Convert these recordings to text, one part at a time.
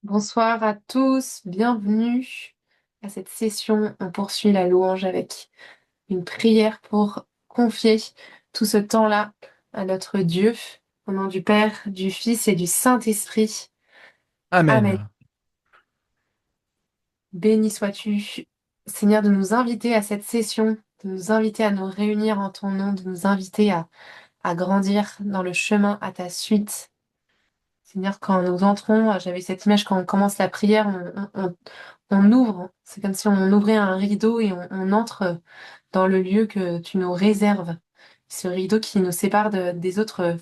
Bonsoir à tous, bienvenue à cette session. On poursuit la louange avec une prière pour confier tout ce temps-là à notre Dieu. Au nom du Père, du Fils et du Saint-Esprit. Amen. Amen. Béni sois-tu, Seigneur, de nous inviter à cette session, de nous inviter à nous réunir en ton nom, de nous inviter à grandir dans le chemin à ta suite. Seigneur, quand nous entrons, j'avais cette image quand on commence la prière, on ouvre, c'est comme si on ouvrait un rideau et on entre dans le lieu que tu nous réserves. Ce rideau qui nous sépare des autres,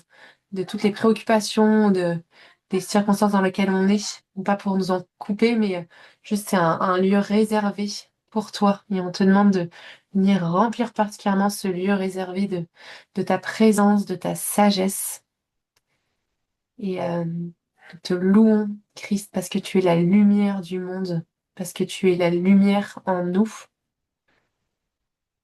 de toutes les préoccupations, des circonstances dans lesquelles on est, non pas pour nous en couper, mais juste c'est un lieu réservé pour toi. Et on te demande de venir remplir particulièrement ce lieu réservé de ta présence, de ta sagesse. Et nous te louons, Christ, parce que tu es la lumière du monde, parce que tu es la lumière en nous,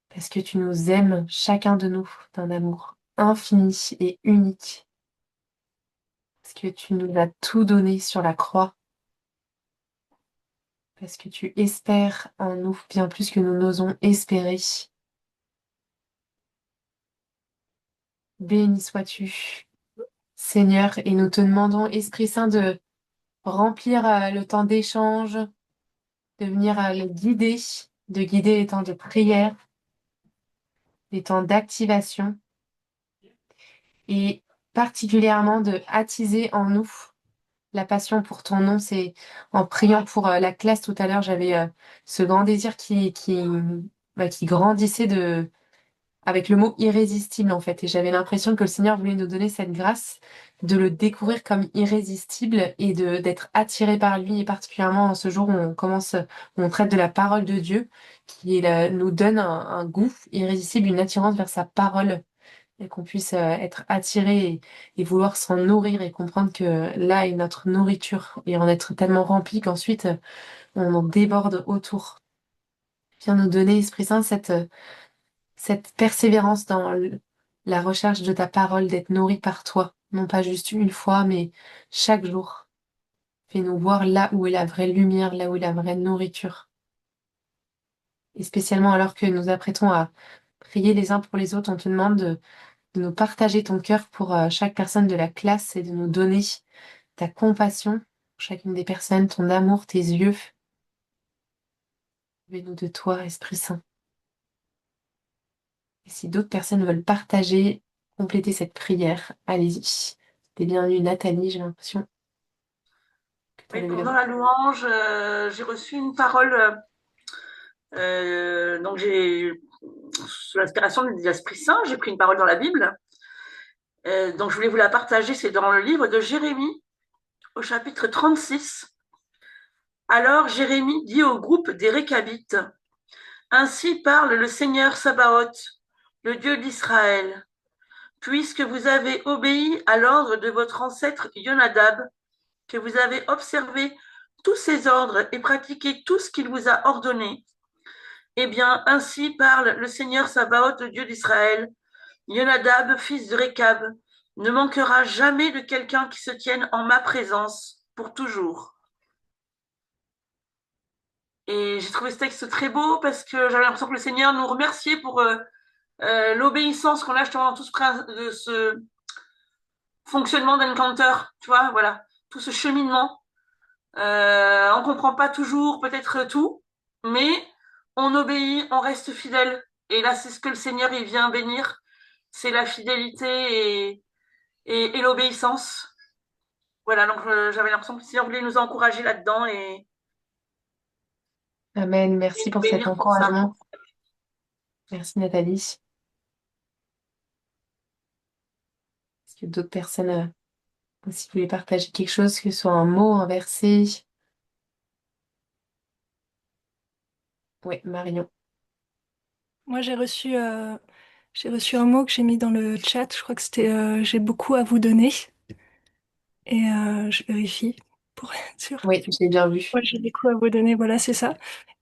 parce que tu nous aimes, chacun de nous, d'un amour infini et unique, parce que tu nous as tout donné sur la croix, parce que tu espères en nous bien plus que nous n'osons espérer. Béni sois-tu, Seigneur, et nous te demandons, Esprit Saint, de remplir le temps d'échange, de venir le guider, de guider les temps de prière, les temps d'activation et particulièrement de attiser en nous la passion pour ton nom. C'est en priant pour la classe tout à l'heure, j'avais ce grand désir qui grandissait avec le mot irrésistible en fait. Et j'avais l'impression que le Seigneur voulait nous donner cette grâce de le découvrir comme irrésistible et d'être attiré par lui, et particulièrement en ce jour où où on traite de la parole de Dieu, nous donne un goût irrésistible, une attirance vers sa parole, et qu'on puisse être attiré et vouloir s'en nourrir et comprendre que là est notre nourriture et en être tellement rempli qu'ensuite on en déborde autour. Viens nous donner, Esprit Saint, cette persévérance dans la recherche de ta parole, d'être nourri par toi, non pas juste une fois, mais chaque jour. Fais-nous voir là où est la vraie lumière, là où est la vraie nourriture. Et spécialement alors que nous apprêtons à prier les uns pour les autres, on te demande de nous partager ton cœur pour chaque personne de la classe et de nous donner ta compassion pour chacune des personnes, ton amour, tes yeux. Fais-nous de toi, Esprit Saint. Et si d'autres personnes veulent partager, compléter cette prière, allez-y. T'es bienvenue, Nathalie, j'ai l'impression que tu as Oui, levé le... pendant la louange, j'ai reçu une parole. Donc, sous l'inspiration de l'Esprit Saint, j'ai pris une parole dans la Bible. Donc, je voulais vous la partager. C'est dans le livre de Jérémie, au chapitre 36. Alors, Jérémie dit au groupe des Récabites, ainsi parle le Seigneur Sabaoth, le Dieu d'Israël. Puisque vous avez obéi à l'ordre de votre ancêtre Jonadab, que vous avez observé tous ses ordres et pratiqué tout ce qu'il vous a ordonné, eh bien, ainsi parle le Seigneur Sabaoth, le Dieu d'Israël. Jonadab, fils de Récab, ne manquera jamais de quelqu'un qui se tienne en ma présence pour toujours. Et j'ai trouvé ce texte très beau parce que j'avais l'impression que le Seigneur nous remerciait pour l'obéissance qu'on a justement dans tout ce fonctionnement d'encounter, tu vois, voilà, tout ce cheminement. On ne comprend pas toujours peut-être tout, mais on obéit, on reste fidèle. Et là, c'est ce que le Seigneur il vient bénir, c'est la fidélité et l'obéissance. Voilà, donc j'avais l'impression que le Seigneur voulait nous encourager là-dedans Amen, et merci nous pour cet bénir pour ça. encouragement. Merci, Nathalie. Est-ce que d'autres personnes aussi voulaient partager quelque chose, que ce soit un mot, un verset? Oui, Marion. Moi, j'ai reçu un mot que j'ai mis dans le chat. Je crois que c'était j'ai beaucoup à vous donner. Et je vérifie pour être sûre. Oui, j'ai bien vu. Ouais, j'ai beaucoup à vous donner, voilà, c'est ça.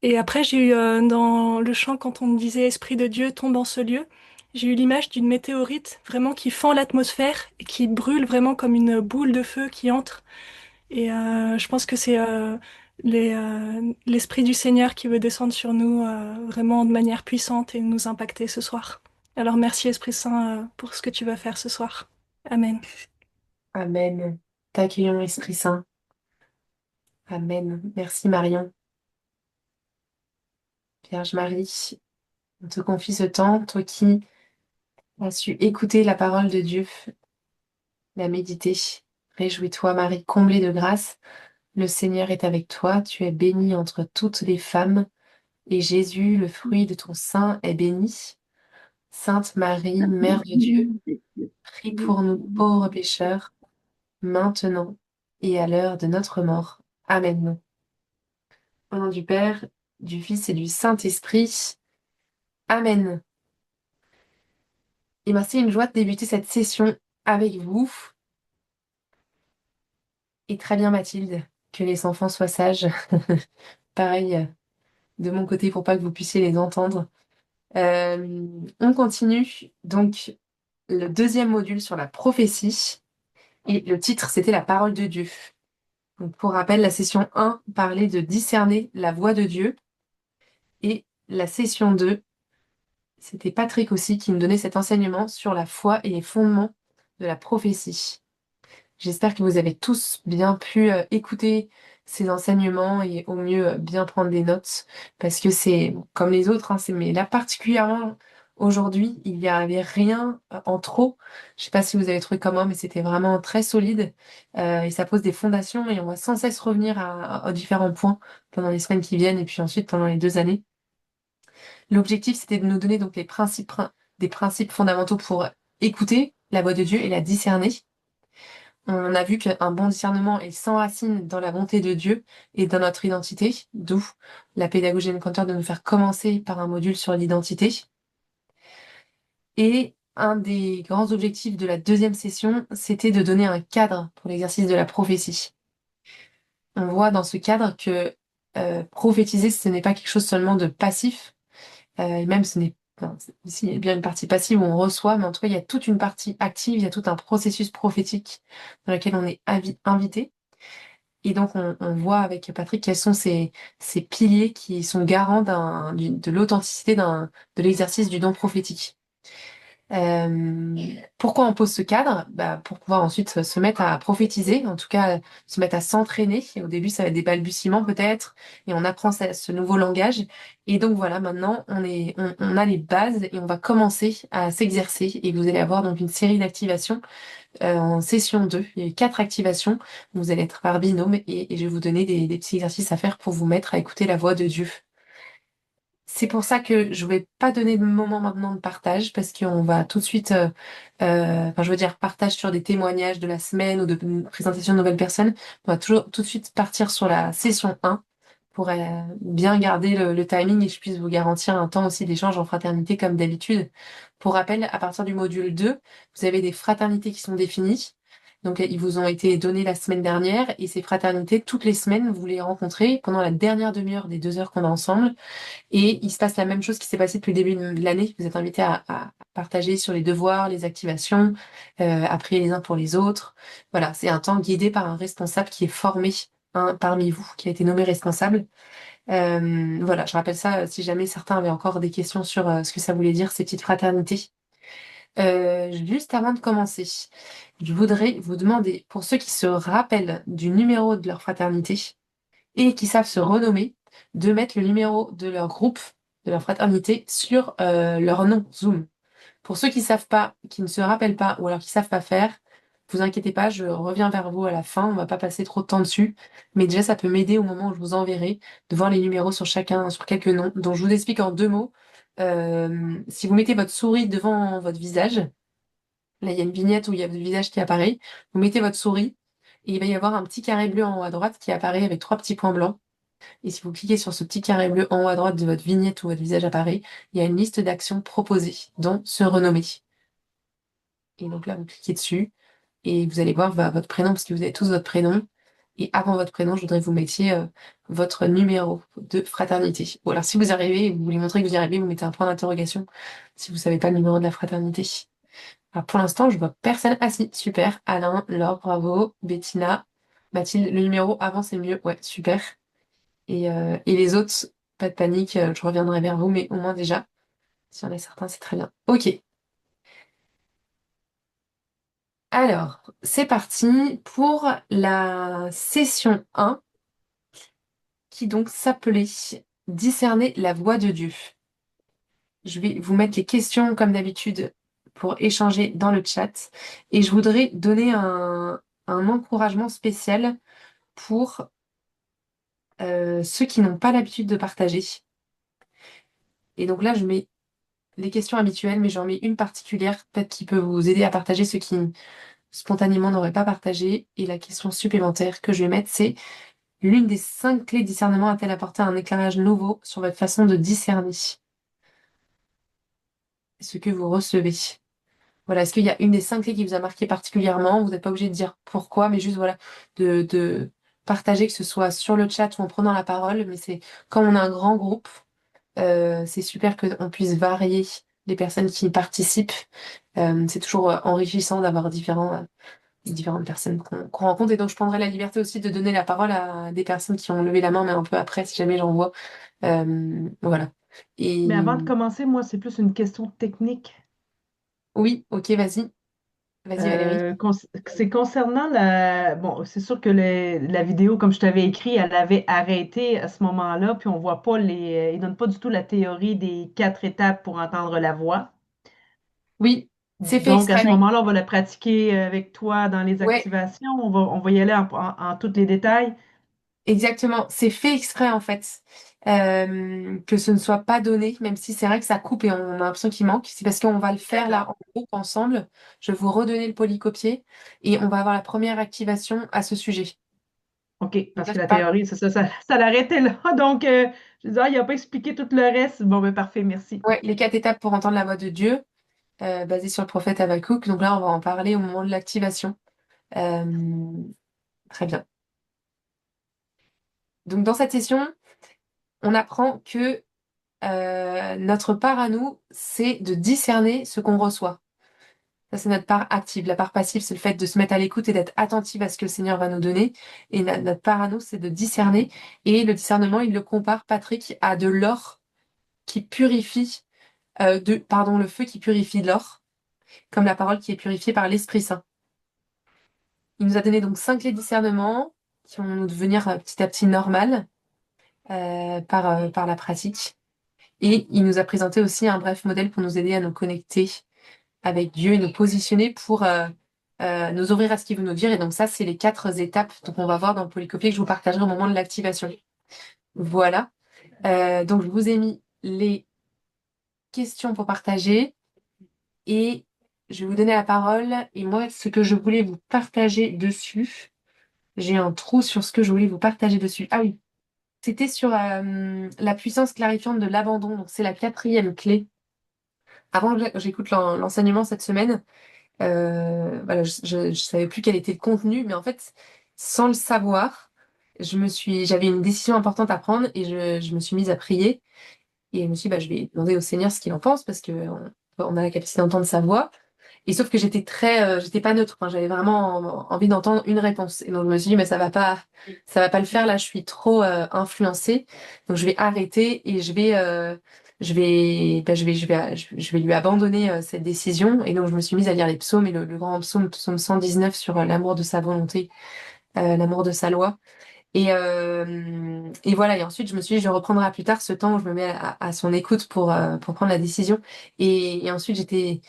Et après, j'ai eu dans le chant, quand on me disait Esprit de Dieu tombe en ce lieu, j'ai eu l'image d'une météorite vraiment qui fend l'atmosphère et qui brûle vraiment comme une boule de feu qui entre. Et je pense que c'est l'Esprit du Seigneur qui veut descendre sur nous vraiment de manière puissante et nous impacter ce soir. Alors merci Esprit Saint pour ce que tu vas faire ce soir. Amen. Amen. T'accueillons, Esprit Saint. Amen. Merci, Marion. Vierge Marie, on te confie ce temps, toi qui as su écouter la parole de Dieu, la méditer. Réjouis-toi, Marie, comblée de grâce. Le Seigneur est avec toi. Tu es bénie entre toutes les femmes, et Jésus, le fruit de ton sein, est béni. Sainte Marie, Mère de Dieu, prie pour nous pauvres pécheurs, maintenant et à l'heure de notre mort. Amen. Au nom du Père, du Fils et du Saint-Esprit. Amen. Et bien, c'est une joie de débuter cette session avec vous. Et très bien, Mathilde, que les enfants soient sages. Pareil, de mon côté, pour pas que vous puissiez les entendre. On continue. Donc, le deuxième module sur la prophétie. Et le titre, c'était la parole de Dieu. Donc, pour rappel, la session 1 parlait de discerner la voix de Dieu. Et la session 2, c'était Patrick aussi qui nous donnait cet enseignement sur la foi et les fondements de la prophétie. J'espère que vous avez tous bien pu écouter ces enseignements et au mieux bien prendre des notes parce que c'est comme les autres, hein, mais là particulièrement aujourd'hui, il n'y avait rien en trop. Je sais pas si vous avez trouvé comment, mais c'était vraiment très solide et ça pose des fondations et on va sans cesse revenir aux différents points pendant les semaines qui viennent et puis ensuite pendant les 2 années. L'objectif, c'était de nous donner donc des principes fondamentaux pour écouter la voix de Dieu et la discerner. On a vu qu'un bon discernement est sans racine dans la bonté de Dieu et dans notre identité, d'où la pédagogie Encounter de nous faire commencer par un module sur l'identité. Et un des grands objectifs de la deuxième session, c'était de donner un cadre pour l'exercice de la prophétie. On voit dans ce cadre que prophétiser, ce n'est pas quelque chose seulement de passif, et même ce n'est enfin, il y a bien une partie passive où on reçoit, mais en tout cas, il y a toute une partie active, il y a tout un processus prophétique dans lequel on est invité. Et donc, on voit avec Patrick quels sont ces piliers qui sont garants de l'authenticité de l'exercice du don prophétique. Pourquoi on pose ce cadre? Bah, pour pouvoir ensuite se mettre à prophétiser, en tout cas se mettre à s'entraîner. Et au début, ça va être des balbutiements peut-être, et on apprend ce nouveau langage. Et donc voilà, maintenant, on a les bases et on va commencer à s'exercer. Et vous allez avoir donc une série d'activations en session 2. Il y a eu 4 activations. Vous allez être par binôme et je vais vous donner des petits exercices à faire pour vous mettre à écouter la voix de Dieu. C'est pour ça que je vais pas donner de moment maintenant de partage parce qu'on va tout de suite, enfin je veux dire partage sur des témoignages de la semaine ou de présentation de nouvelles personnes. On va toujours tout de suite partir sur la session 1 pour bien garder le timing et je puisse vous garantir un temps aussi d'échange en fraternité comme d'habitude. Pour rappel, à partir du module 2, vous avez des fraternités qui sont définies. Donc, ils vous ont été donnés la semaine dernière et ces fraternités, toutes les semaines, vous les rencontrez pendant la dernière demi-heure des 2 heures qu'on a ensemble. Et il se passe la même chose qui s'est passé depuis le début de l'année. Vous êtes invités à partager sur les devoirs, les activations, à prier les uns pour les autres. Voilà, c'est un temps guidé par un responsable qui est formé parmi vous, qui a été nommé responsable. Voilà, je rappelle ça si jamais certains avaient encore des questions sur ce que ça voulait dire, ces petites fraternités. Juste avant de commencer, je voudrais vous demander, pour ceux qui se rappellent du numéro de leur fraternité, et qui savent se renommer, de mettre le numéro de leur groupe, de leur fraternité, sur leur nom Zoom. Pour ceux qui savent pas, qui ne se rappellent pas, ou alors qui savent pas faire, vous inquiétez pas, je reviens vers vous à la fin, on va pas passer trop de temps dessus, mais déjà ça peut m'aider au moment où je vous enverrai de voir les numéros sur chacun, sur quelques noms. Donc je vous explique en 2 mots. Si vous mettez votre souris devant votre visage, là il y a une vignette où il y a votre visage qui apparaît, vous mettez votre souris et il va y avoir un petit carré bleu en haut à droite qui apparaît avec 3 petits points blancs. Et si vous cliquez sur ce petit carré bleu en haut à droite de votre vignette où votre visage apparaît, il y a une liste d'actions proposées, dont se renommer. Et donc là, vous cliquez dessus et vous allez voir votre prénom, parce que vous avez tous votre prénom. Et avant votre prénom, je voudrais que vous mettiez votre numéro de fraternité. Ou alors si vous arrivez et vous voulez montrer que vous y arrivez, vous mettez un point d'interrogation si vous savez pas le numéro de la fraternité. Alors pour l'instant, je vois personne. Ah si, super. Alain, Laure, bravo. Bettina. Mathilde, le numéro avant, c'est mieux. Ouais, super. Et les autres, pas de panique, je reviendrai vers vous, mais au moins déjà, si on est certain, c'est très bien. Ok. Alors, c'est parti pour la session 1, qui donc s'appelait Discerner la voix de Dieu. Je vais vous mettre les questions comme d'habitude pour échanger dans le chat. Et je voudrais donner un encouragement spécial pour ceux qui n'ont pas l'habitude de partager. Et donc là, je mets les questions habituelles, mais j'en mets une particulière, peut-être qui peut vous aider à partager ceux qui spontanément n'auraient pas partagé. Et la question supplémentaire que je vais mettre, c'est l'une des 5 clés de discernement a-t-elle apporté un éclairage nouveau sur votre façon de discerner ce que vous recevez? Voilà, est-ce qu'il y a une des 5 clés qui vous a marqué particulièrement? Vous n'êtes pas obligé de dire pourquoi, mais juste voilà, de partager, que ce soit sur le chat ou en prenant la parole. Mais c'est quand on a un grand groupe, c'est super qu'on puisse varier les personnes qui participent. C'est toujours enrichissant d'avoir différentes personnes qu'on rencontre. Et donc, je prendrai la liberté aussi de donner la parole à des personnes qui ont levé la main, mais un peu après, si jamais j'en vois. Voilà. Mais Et avant de commencer, moi, c'est plus une question technique. oui, ok, vas-y. Vas-y, Valérie. C'est concernant la... Bon, c'est sûr que la vidéo, comme je t'avais écrit, elle avait arrêté à ce moment-là, puis on voit pas les... Ils donnent pas du tout la théorie des 4 étapes pour entendre la voix. Oui, c'est fait Donc, à exprès. ce moment-là, on va la pratiquer avec toi dans les Ouais, activations. On va y aller en tous les détails. exactement. C'est fait exprès, en fait. Que ce ne soit pas donné, même si c'est vrai que ça coupe et on a l'impression qu'il manque. C'est parce qu'on va le faire là D'accord. en groupe ensemble. Je vais vous redonner le polycopier et on va avoir la première activation à ce sujet. OK, Donc parce là, que je la parle. théorie, c'est ça, ça l'arrêtait là. Donc, je disais, ah, il n'a pas expliqué tout le reste. Bon, ben parfait, merci. Ouais, les 4 étapes pour entendre la voix de Dieu, basées sur le prophète Habakkuk. Donc là, on va en parler au moment de l'activation. Euh, Très bien. Donc dans cette session, on apprend que notre part à nous, c'est de discerner ce qu'on reçoit. Ça, c'est notre part active. La part passive, c'est le fait de se mettre à l'écoute et d'être attentive à ce que le Seigneur va nous donner. Et notre part à nous, c'est de discerner. Et le discernement, il le compare, Patrick, à de l'or qui purifie, pardon, le feu qui purifie l'or, comme la parole qui est purifiée par l'Esprit Saint. Il nous a donné donc 5 clés de discernement qui vont nous devenir petit à petit normales par la pratique. Et il nous a présenté aussi un bref modèle pour nous aider à nous connecter avec Dieu et nous positionner pour nous ouvrir à ce qu'il veut nous dire. Et donc ça, c'est les 4 étapes qu'on va voir dans le polycopier que je vous partagerai au moment de l'activation. Voilà. Donc je vous ai mis les questions pour partager et je vais vous donner la parole. Et moi, ce que je voulais vous partager dessus, j'ai un trou sur ce que je voulais vous partager dessus. Ah oui, c'était sur la puissance clarifiante de l'abandon. Donc c'est la 4e clé. Avant que j'écoute l'enseignement cette semaine, voilà, je savais plus quel était le contenu, mais en fait, sans le savoir, j'avais une décision importante à prendre et je me suis mise à prier et je me suis dit, bah, je vais demander au Seigneur ce qu'il en pense parce que on a la capacité d'entendre sa voix. Et sauf que j'étais pas neutre. Enfin, j'avais vraiment envie d'entendre une réponse. Et donc je me suis dit, mais ça va pas le faire là. Je suis trop influencée. Donc je vais arrêter et je vais lui abandonner cette décision. Et donc je me suis mise à lire les psaumes et le grand psaume 119 sur l'amour de sa volonté, l'amour de sa loi. Et voilà, et ensuite je me suis dit, je reprendrai plus tard ce temps où je me mets à son écoute pour prendre la décision. Et ensuite j'étais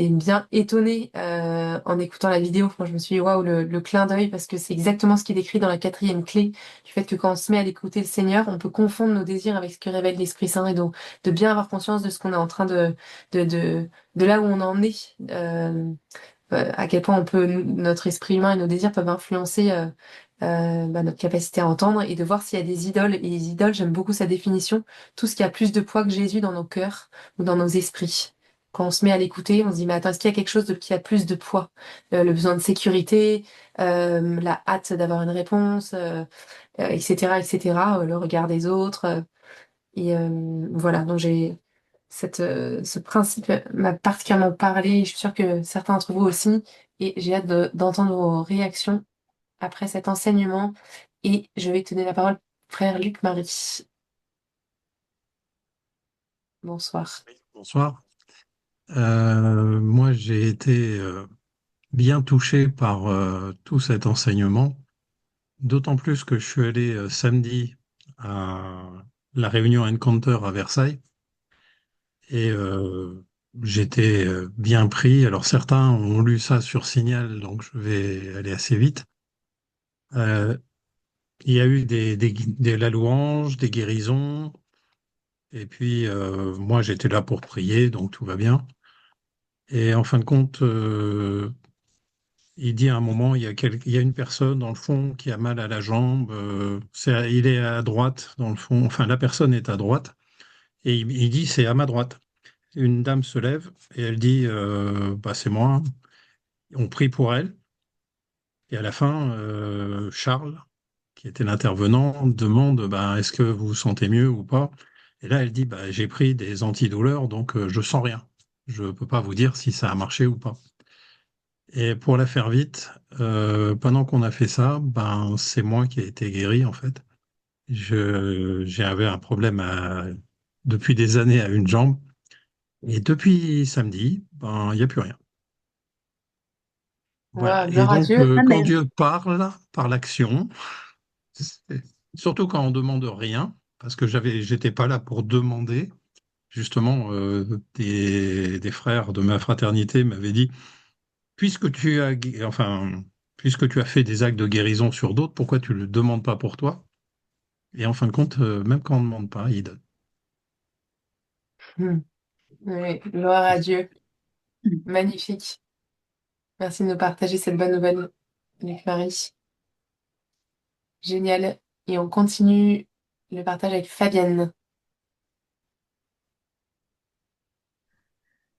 bien étonnée en écoutant la vidéo. Enfin, je me suis dit, waouh, le clin d'œil, parce que c'est exactement ce qui est décrit dans la 4e clé, du fait que quand on se met à l'écouter le Seigneur, on peut confondre nos désirs avec ce que révèle l'Esprit Saint et donc de bien avoir conscience de ce qu'on est en train de, de, de là où on en est. À quel point notre esprit humain et nos désirs peuvent influencer notre capacité à entendre et de voir s'il y a des idoles. Et les idoles, j'aime beaucoup sa définition, tout ce qui a plus de poids que Jésus dans nos cœurs ou dans nos esprits. Quand on se met à l'écouter, on se dit, mais attends, est-ce qu'il y a quelque chose qui a plus de poids? Le besoin de sécurité, la hâte d'avoir une réponse, etc., etc., le regard des autres. Voilà, donc ce principe m'a particulièrement parlé, et je suis sûre que certains d'entre vous aussi, et j'ai hâte d'entendre vos réactions après cet enseignement. Et je vais te donner la parole, frère Luc-Marie. Bonsoir. Bonsoir. Moi, j'ai été bien touché par tout cet enseignement, d'autant plus que je suis allé samedi à la réunion Encounter à Versailles et j'étais bien pris. Alors certains ont lu ça sur Signal, donc je vais aller assez vite. Euh, il y a eu la louange, des guérisons, et puis moi j'étais là pour prier, donc tout va bien. Et en fin de compte, il dit à un moment, il y a une personne dans le fond qui a mal à la jambe. Il est à droite, dans le fond. Enfin, la personne est à droite. Et il dit, c'est à ma droite. Une dame se lève et elle dit, bah, c'est moi. On prie pour elle. Et à la fin, Charles, qui était l'intervenant, demande, bah, est-ce que vous vous sentez mieux ou pas? Et là, elle dit, bah, j'ai pris des antidouleurs, donc je sens rien. Je ne peux pas vous dire si ça a marché ou pas. Et pour la faire vite, pendant qu'on a fait ça, ben, c'est moi qui ai été guéri en fait. J'avais un problème depuis des années à une jambe. Et depuis samedi, ben, il n'y a plus rien. Voilà. Wow, Et gloire à donc, Dieu. quand Amen. Dieu parle par l'action, c'est- surtout quand on demande rien, parce que j'étais pas là pour demander. Justement, des frères de ma fraternité m'avaient dit, puisque puisque tu as fait des actes de guérison sur d'autres, pourquoi tu ne le demandes pas pour toi? Et en fin de compte, même quand on ne demande pas, il donne. Hmm. Oui, gloire à Dieu. Magnifique. Merci de nous partager cette bonne nouvelle, Luc-Marie. Génial. Et on continue le partage avec Fabienne.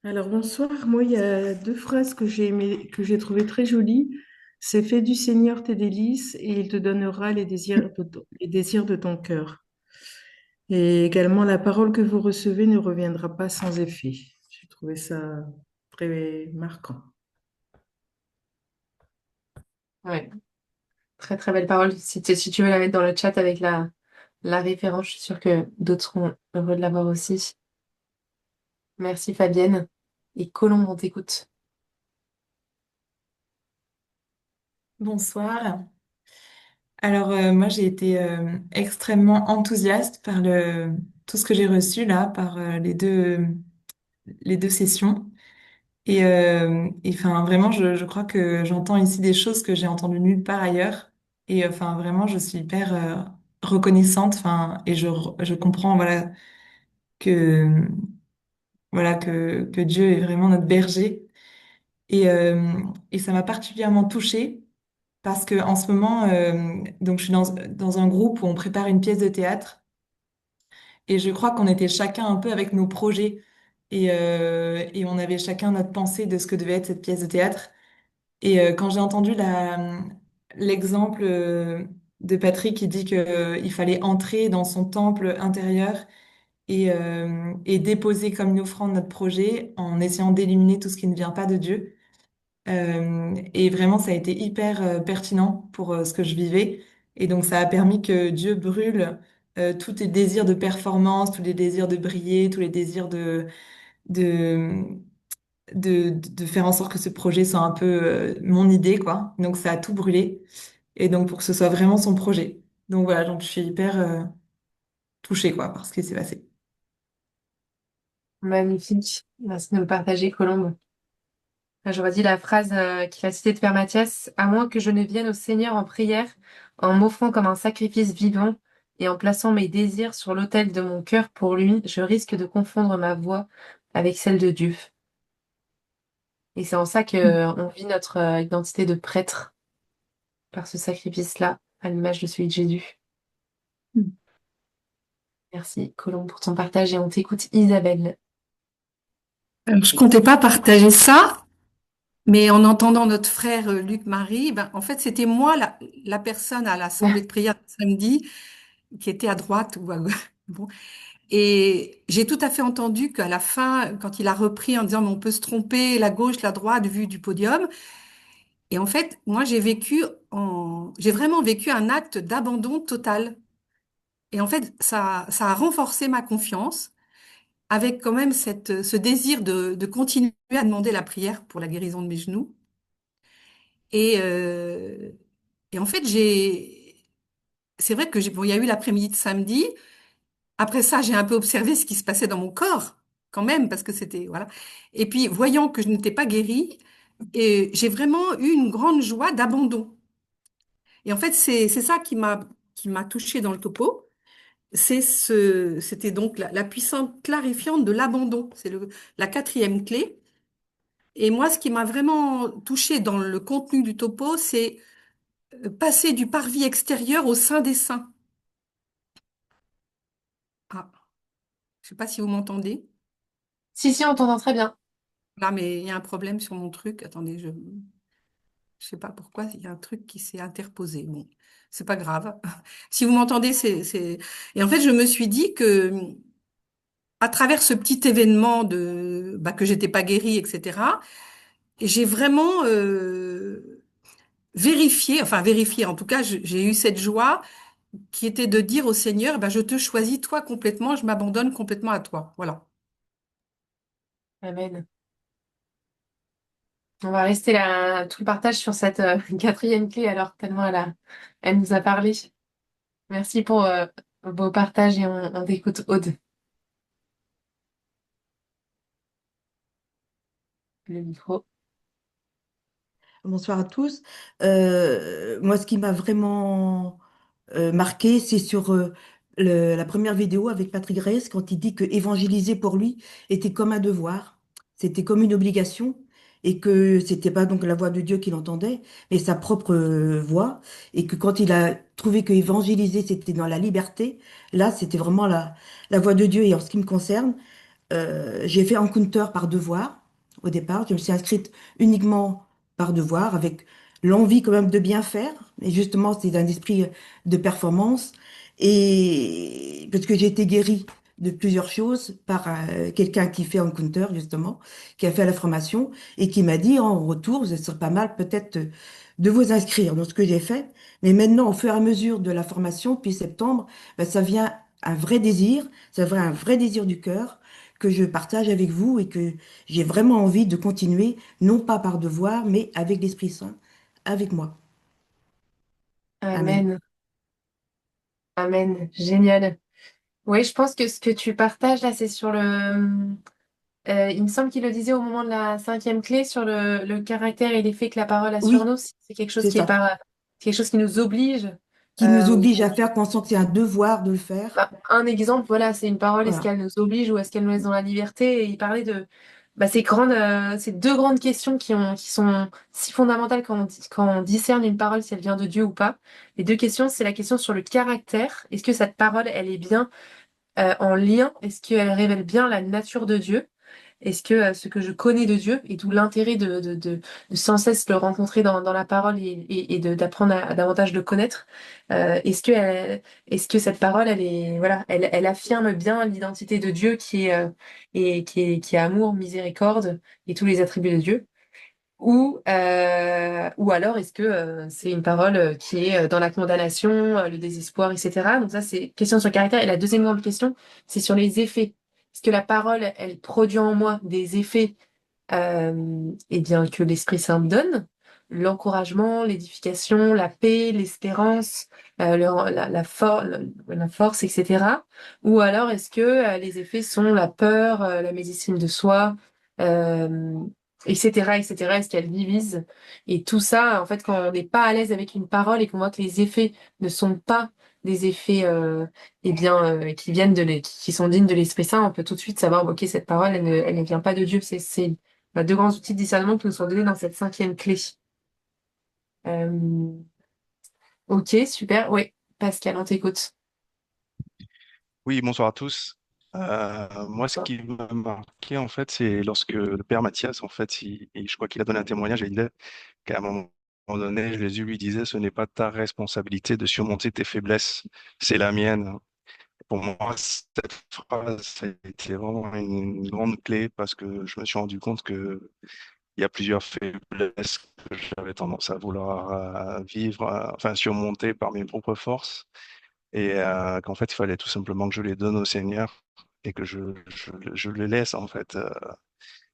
Alors bonsoir, moi il y a deux phrases que j'ai aimé, que j'ai trouvées très jolies. C'est fais du Seigneur tes délices et il te donnera les désirs de ton cœur. Et également la parole que vous recevez ne reviendra pas sans effet. J'ai trouvé ça très marquant. Ouais, très très belle parole. Si tu veux la mettre dans le chat avec la référence, je suis sûre que d'autres seront heureux de l'avoir aussi. Merci Fabienne. Et Colombe, on t'écoute. Bonsoir. Alors moi j'ai été extrêmement enthousiaste par tout ce que j'ai reçu là, par les deux sessions. Enfin vraiment je crois que j'entends ici des choses que j'ai entendues nulle part ailleurs. Et enfin vraiment je suis hyper reconnaissante. Enfin je comprends que que Dieu est vraiment notre berger. Et, euh, et ça m'a particulièrement touchée. Parce que en ce moment, donc je suis dans un groupe où on prépare une pièce de théâtre et je crois qu'on était chacun un peu avec nos projets et on avait chacun notre pensée de ce que devait être cette pièce de théâtre. Et quand j'ai entendu l'exemple de Patrick qui dit que, il fallait entrer dans son temple intérieur et déposer comme une offrande notre projet en essayant d'éliminer tout ce qui ne vient pas de Dieu. Et vraiment, ça a été hyper pertinent pour ce que je vivais. Et donc, ça a permis que Dieu brûle tous les désirs de performance, tous les désirs de briller, tous les désirs de, de faire en sorte que ce projet soit un peu mon idée, quoi. Donc, ça a tout brûlé. Et donc, pour que ce soit vraiment son projet. Donc, voilà, donc je suis hyper touchée, quoi, par ce qui s'est passé. Magnifique. Merci de nous le partager, Colombe. Je redis la phrase qu'il a citée de Père Mathias. À moins que je ne vienne au Seigneur en prière, en m'offrant comme un sacrifice vivant et en plaçant mes désirs sur l'autel de mon cœur pour lui, je risque de confondre ma voix avec celle de Dieu. Et c'est en ça que on vit notre identité de prêtre par ce sacrifice-là, à l'image de celui de Jésus. Merci, Colombe, pour ton partage et on t'écoute, Isabelle. Je comptais pas partager ça, mais en entendant notre frère Luc-Marie, ben, en fait, c'était moi la personne à l'assemblée de prière samedi qui était à droite ou à gauche. Bon. Et j'ai tout à fait entendu qu'à la fin, quand il a repris en disant, mais on peut se tromper, la gauche, la droite, vue du podium. Et en fait, moi, j'ai vécu j'ai vraiment vécu un acte d'abandon total. Et en fait, ça a renforcé ma confiance avec quand même ce désir de continuer à demander la prière pour la guérison de mes genoux. Et, euh, et en fait, c'est vrai que bon, il y a eu l'après-midi de samedi. Après ça, j'ai un peu observé ce qui se passait dans mon corps, quand même, parce que c'était, voilà. Et puis, voyant que je n'étais pas guérie, et j'ai vraiment eu une grande joie d'abandon. Et en fait, c'est ça qui m'a touchée dans le topo. C'était donc la puissance clarifiante de l'abandon. C'est la quatrième clé. Et moi, ce qui m'a vraiment touchée dans le contenu du topo, c'est passer du parvis extérieur au sein des saints. Ah, je sais pas si vous m'entendez. Si, si, on t'entend très bien. Là, mais il y a un problème sur mon truc. Attendez, je sais pas pourquoi, il y a un truc qui s'est interposé. Bon, c'est pas grave. Si vous m'entendez, Et en fait, je me suis dit que à travers ce petit événement que j'étais pas guérie, etc., j'ai vraiment vérifié, en tout cas, j'ai eu cette joie qui était de dire au Seigneur, je te choisis toi complètement, je m'abandonne complètement à toi. Voilà. Amen. On va rester là, tout le partage sur cette quatrième clé, alors tellement elle nous a parlé. Merci pour vos partages et on t'écoute, Aude, le micro. Bonsoir à tous. Moi, ce qui m'a vraiment marqué, c'est sur la première vidéo avec Patrick Reyes, quand il dit que évangéliser pour lui était comme un devoir, c'était comme une obligation, et que c'était pas donc la voix de Dieu qu'il entendait, mais sa propre voix, et que quand il a trouvé que évangéliser c'était dans la liberté, là, c'était vraiment la voix de Dieu. Et en ce qui me concerne, j'ai fait Encounter par devoir au départ. Je me suis inscrite uniquement par devoir, avec l'envie quand même de bien faire. Et justement, c'est un esprit de performance. Et parce que j'ai été guérie de plusieurs choses par quelqu'un qui fait Encounter, justement, qui a fait la formation et qui m'a dit en retour, ce serait pas mal peut-être de vous inscrire. Donc, ce que j'ai fait. Mais maintenant, au fur et à mesure de la formation, depuis septembre, ça vient un vrai désir, ça vient un vrai désir du cœur que je partage avec vous et que j'ai vraiment envie de continuer, non pas par devoir, mais avec l'Esprit Saint, avec moi. Amen. Amen. Amen. Génial. Oui, je pense que ce que tu partages là, c'est sur il me semble qu'il le disait au moment de la cinquième clé sur le caractère et l'effet que la parole a sur Oui, nous. C'est quelque chose c'est qui est ça. pas quelque chose qui nous oblige. Qui nous oblige à faire, qu'on sent que c'est un devoir de le faire. Un exemple, voilà, c'est une parole. Est-ce Voilà. qu'elle nous oblige ou est-ce qu'elle nous laisse dans la liberté? Et il parlait de ces deux grandes questions qui sont si fondamentales quand on discerne une parole si elle vient de Dieu ou pas. Les deux questions, c'est la question sur le caractère. Est-ce que cette parole, elle est bien en lien? Est-ce qu'elle révèle bien la nature de Dieu? Est-ce que ce que je connais de Dieu, et d'où l'intérêt de sans cesse le rencontrer dans la parole d'apprendre à davantage le connaître, est-ce que cette parole, voilà, elle affirme bien l'identité de Dieu qui est amour, miséricorde et tous les attributs de Dieu? Ou alors est-ce que c'est une parole qui est dans la condamnation, le désespoir, etc. Donc ça, c'est question sur le caractère. Et la deuxième grande question, c'est sur les effets. Est-ce que la parole, elle produit en moi des effets eh bien, que l'Esprit Saint me donne? L'encouragement, l'édification, la paix, l'espérance, la force, etc. Ou alors est-ce que les effets sont la peur, la mésestime de soi, euh, etc., etc. Est-ce qu'elle divise? Et tout ça, en fait, quand on n'est pas à l'aise avec une parole et qu'on voit que les effets ne sont pas des effets qui viennent qui sont dignes de l'Esprit Saint, on peut tout de suite savoir, ok, cette parole, elle ne vient pas de Dieu. C'est deux grands outils de discernement qui nous sont donnés dans cette cinquième clé. Euh, ok, super. Oui, Pascal, on t'écoute. Oui, bonsoir à tous. Moi, ce qui m'a marqué, en fait, c'est lorsque le père Mathias, en fait, je crois qu'il a donné un témoignage, et il disait qu'à un moment donné, Jésus lui disait, ce n'est pas ta responsabilité de surmonter tes faiblesses, c'est la mienne. Pour moi, cette phrase, ça a été vraiment une grande clé parce que je me suis rendu compte que il y a plusieurs faiblesses que j'avais tendance à vouloir vivre, enfin surmonter par mes propres forces, et qu'en fait, il fallait tout simplement que je les donne au Seigneur et que je les laisse en fait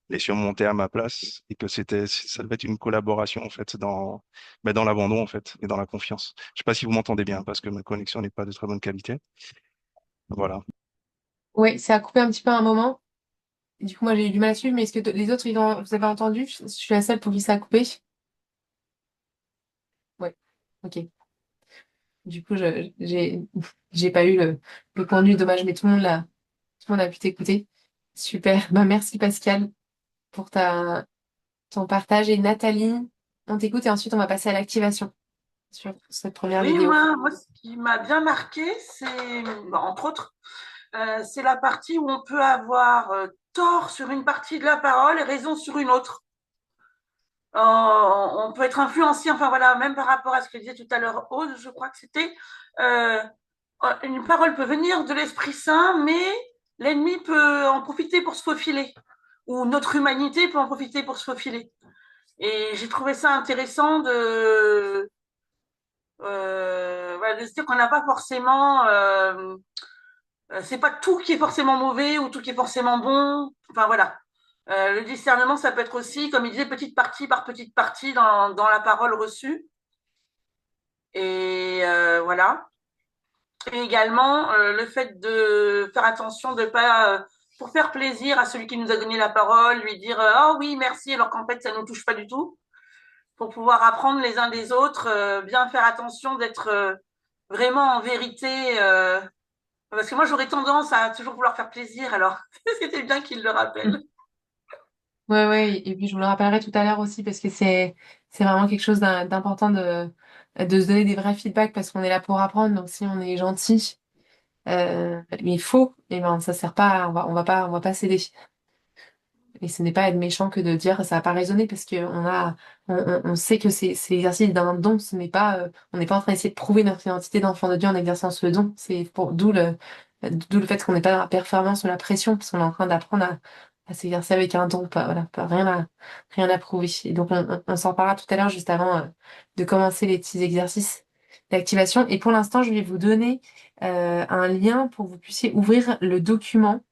les surmonter à ma place, et que ça devait être une collaboration en fait dans l'abandon en fait et dans la confiance. Je sais pas si vous m'entendez bien parce que ma connexion n'est pas de très bonne qualité. Voilà. Oui, ça a coupé un petit peu à un moment. Du coup, moi, j'ai eu du mal à suivre, mais est-ce que les autres, vous avez entendu? Je suis la seule pour qui ça a coupé. Ouais, ok. Du coup, j'ai pas eu le point de vue, dommage, mais tout le monde a pu t'écouter. Super. Bah, merci Pascal pour ton partage. Et Nathalie, on t'écoute et ensuite on va passer à l'activation sur cette première Oui, vidéo. moi, ce qui m'a bien marqué, c'est, entre autres, c'est la partie où on peut avoir tort sur une partie de la parole et raison sur une autre. On peut être influencé, enfin voilà, même par rapport à ce que disait tout à l'heure Aude, je crois que c'était, euh, une parole peut venir de l'Esprit Saint, mais l'ennemi peut en profiter pour se faufiler, ou notre humanité peut en profiter pour se faufiler. Et j'ai trouvé ça intéressant voilà, de se dire qu'on n'a pas forcément, c'est pas tout qui est forcément mauvais ou tout qui est forcément bon. Enfin voilà. Le discernement, ça peut être aussi, comme il disait, petite partie par petite partie dans la parole reçue. Et voilà. Et également, le fait de faire attention de pas, pour faire plaisir à celui qui nous a donné la parole, lui dire oh oui, merci, alors qu'en fait, ça ne nous touche pas du tout. Pour pouvoir apprendre les uns des autres, bien faire attention d'être vraiment en vérité. Parce que moi, j'aurais tendance à toujours vouloir faire plaisir, alors c'était bien qu'il le rappelle. Ouais, ouais, et puis je vous le rappellerai tout à l'heure aussi parce que c'est vraiment quelque chose d'important de se donner des vrais feedbacks parce qu'on est là pour apprendre. Donc si on est gentil, mais faux, et ben ça sert pas, on va pas céder. Et ce n'est pas être méchant que de dire ça n'a pas résonné parce on sait que c'est l'exercice d'un don. On n'est pas en train d'essayer de prouver notre identité d'enfant de Dieu en exerçant ce don. D'où le fait qu'on n'est pas dans la performance ou la pression parce qu'on est en train d'apprendre à s'exercer avec un don. Rien à prouver. Et donc, on s'en parlera tout à l'heure juste avant, de commencer les petits exercices d'activation. Et pour l'instant, je vais vous donner, un lien pour que vous puissiez ouvrir le document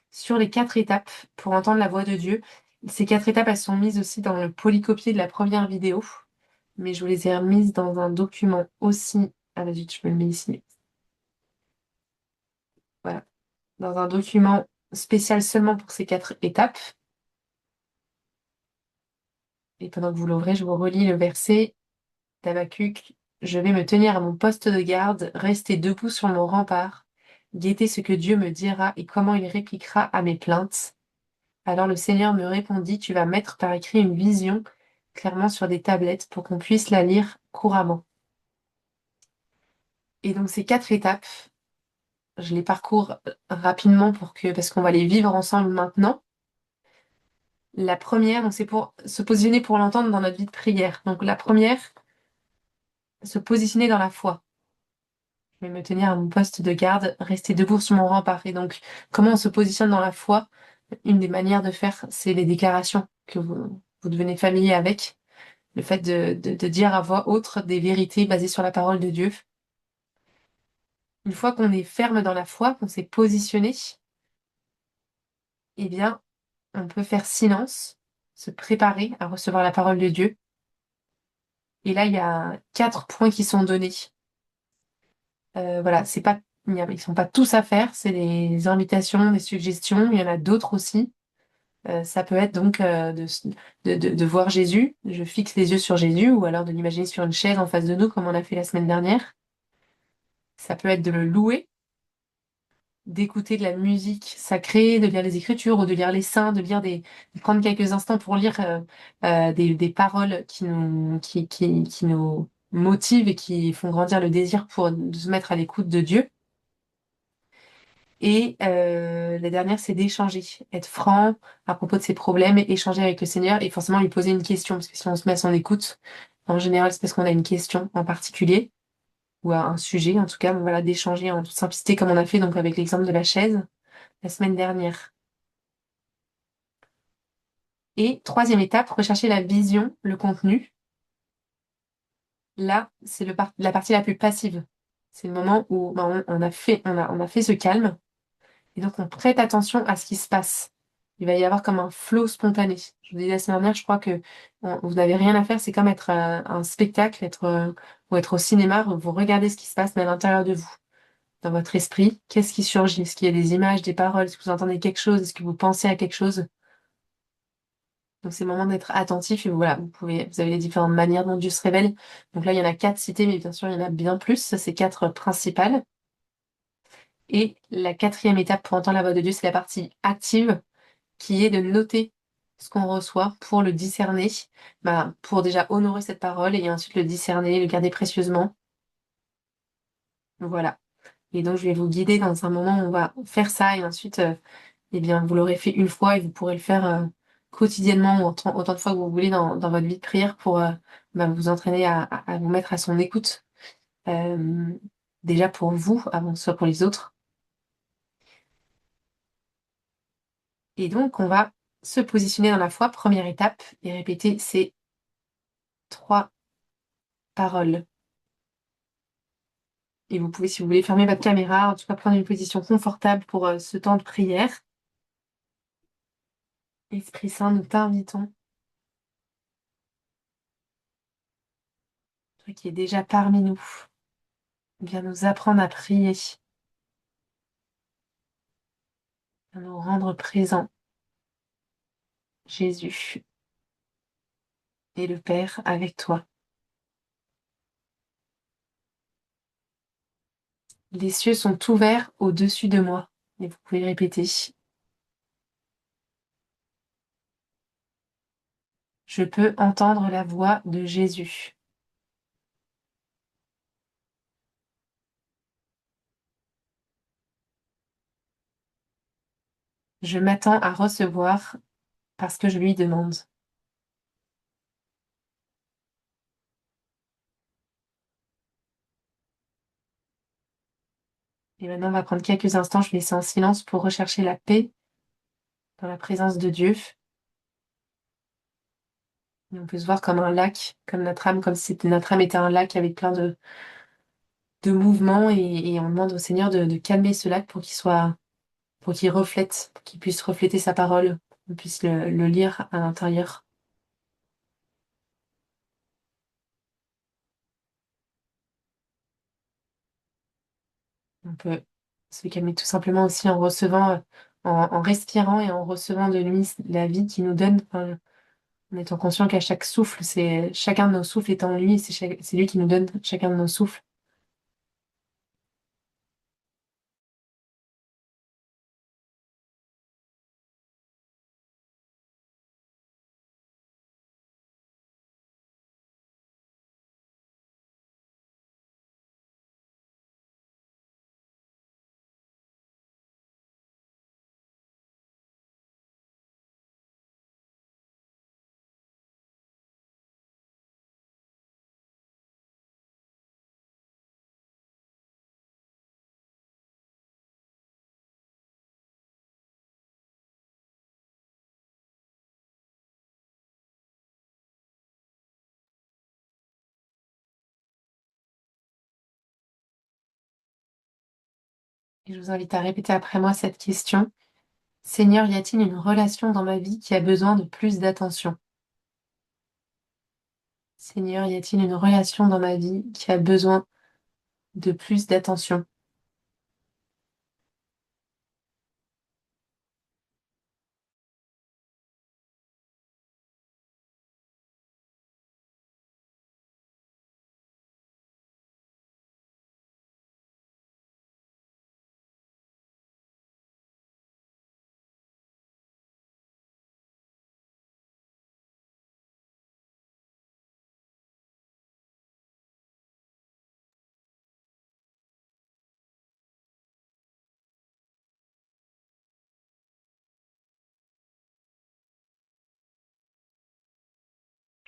sur les 4 étapes pour entendre la voix de Dieu. Ces 4 étapes, elles sont mises aussi dans le polycopier de la première vidéo, mais je vous les ai remises dans un document aussi. Ah, vas-y, je me le mets ici. Voilà. Dans un document spécial seulement pour ces 4 étapes. Et pendant que vous l'ouvrez, je vous relis le verset d'Habakkuk. Je vais me tenir à mon poste de garde, rester debout sur mon rempart, guetter ce que Dieu me dira et comment il répliquera à mes plaintes. Alors le Seigneur me répondit, tu vas mettre par écrit une vision clairement sur des tablettes pour qu'on puisse la lire couramment. Et donc ces 4 étapes, je les parcours rapidement parce qu'on va les vivre ensemble maintenant. La première, donc c'est pour se positionner pour l'entendre dans notre vie de prière. Donc la première, se positionner dans la foi. Je vais me tenir à mon poste de garde, rester debout sur mon rempart. Et donc, comment on se positionne dans la foi? Une des manières de faire, c'est les déclarations que vous devenez familier avec. Le fait de dire à voix haute des vérités basées sur la parole de Dieu. Une fois qu'on est ferme dans la foi, qu'on s'est positionné, eh bien, on peut faire silence, se préparer à recevoir la parole de Dieu. Et là, il y a 4 points qui sont donnés. Voilà, ils sont pas tous à faire, c'est des invitations, des suggestions. Il y en a d'autres aussi. Ça peut être donc, de voir Jésus. Je fixe les yeux sur Jésus, ou alors de l'imaginer sur une chaise en face de nous, comme on a fait la semaine dernière. Ça peut être de le louer, d'écouter de la musique sacrée, de lire les Écritures ou de lire les saints, de prendre quelques instants pour lire, des paroles qui nous motivent et qui font grandir le désir de se mettre à l'écoute de Dieu. Et la dernière, c'est d'échanger, être franc à propos de ses problèmes, et échanger avec le Seigneur et forcément lui poser une question, parce que si on se met à son écoute, en général, c'est parce qu'on a une question en particulier ou à un sujet, en tout cas, voilà, d'échanger en toute simplicité comme on a fait donc avec l'exemple de la chaise la semaine dernière. Et troisième étape, rechercher la vision, le contenu. là, c'est la partie la plus passive. C'est le moment où ben, on a fait ce calme. Et donc, on prête attention à ce qui se passe. Il va y avoir comme un flow spontané. Je vous disais la semaine dernière, je crois que vous n'avez rien à faire. C'est comme être un spectacle, ou être au cinéma. Vous regardez ce qui se passe, mais à l'intérieur de vous, dans votre esprit. Qu'est-ce qui surgit? Est-ce qu'il y a des images, des paroles? Est-ce que vous entendez quelque chose? Est-ce que vous pensez à quelque chose? Donc, c'est le moment d'être attentif. Et voilà, vous avez les différentes manières dont Dieu se révèle. Donc là, il y en a 4 citées, mais bien sûr, il y en a bien plus. Ça, c'est 4 principales. Et la quatrième étape pour entendre la voix de Dieu, c'est la partie active, qui est de noter ce qu'on reçoit pour le discerner, bah, pour déjà honorer cette parole et ensuite le discerner, le garder précieusement. Voilà. Et donc, je vais vous guider dans un moment où on va faire ça et ensuite, eh bien, vous l'aurez fait une fois et vous pourrez le faire quotidiennement ou autant de fois que vous voulez dans votre vie de prière pour bah, vous entraîner à vous mettre à son écoute. Euh, déjà pour vous, avant que ce soit pour les autres. Et donc, on va se positionner dans la foi, première étape, et répéter ces 3 paroles. Et vous pouvez, si vous voulez, fermer votre caméra, en tout cas prendre une position confortable pour ce temps de prière. Esprit Saint, nous t'invitons, toi qui es déjà parmi nous, viens nous apprendre à prier, viens nous rendre présents, Jésus et le Père avec toi. Les cieux sont ouverts au-dessus de moi. Et vous pouvez répéter. Je peux entendre la voix de Jésus. Je m'attends à recevoir parce que je lui demande. Et maintenant, on va prendre quelques instants, je vais laisser en silence pour rechercher la paix dans la présence de Dieu. Et on peut se voir comme un lac, comme notre âme, comme si notre âme était un lac avec plein de mouvements et on demande au Seigneur de calmer ce lac pour qu'il reflète, pour qu'il puisse refléter sa parole, qu'on puisse le lire à l'intérieur. On peut se calmer tout simplement aussi en recevant, en respirant et en recevant de lui la vie qu'il nous donne, enfin, en étant conscient qu'à chaque souffle, c'est chacun de nos souffles est en lui et c'est lui qui nous donne chacun de nos souffles. Et je vous invite à répéter après moi cette question. Seigneur, y a-t-il une relation dans ma vie qui a besoin de plus d'attention? Seigneur, y a-t-il une relation dans ma vie qui a besoin de plus d'attention?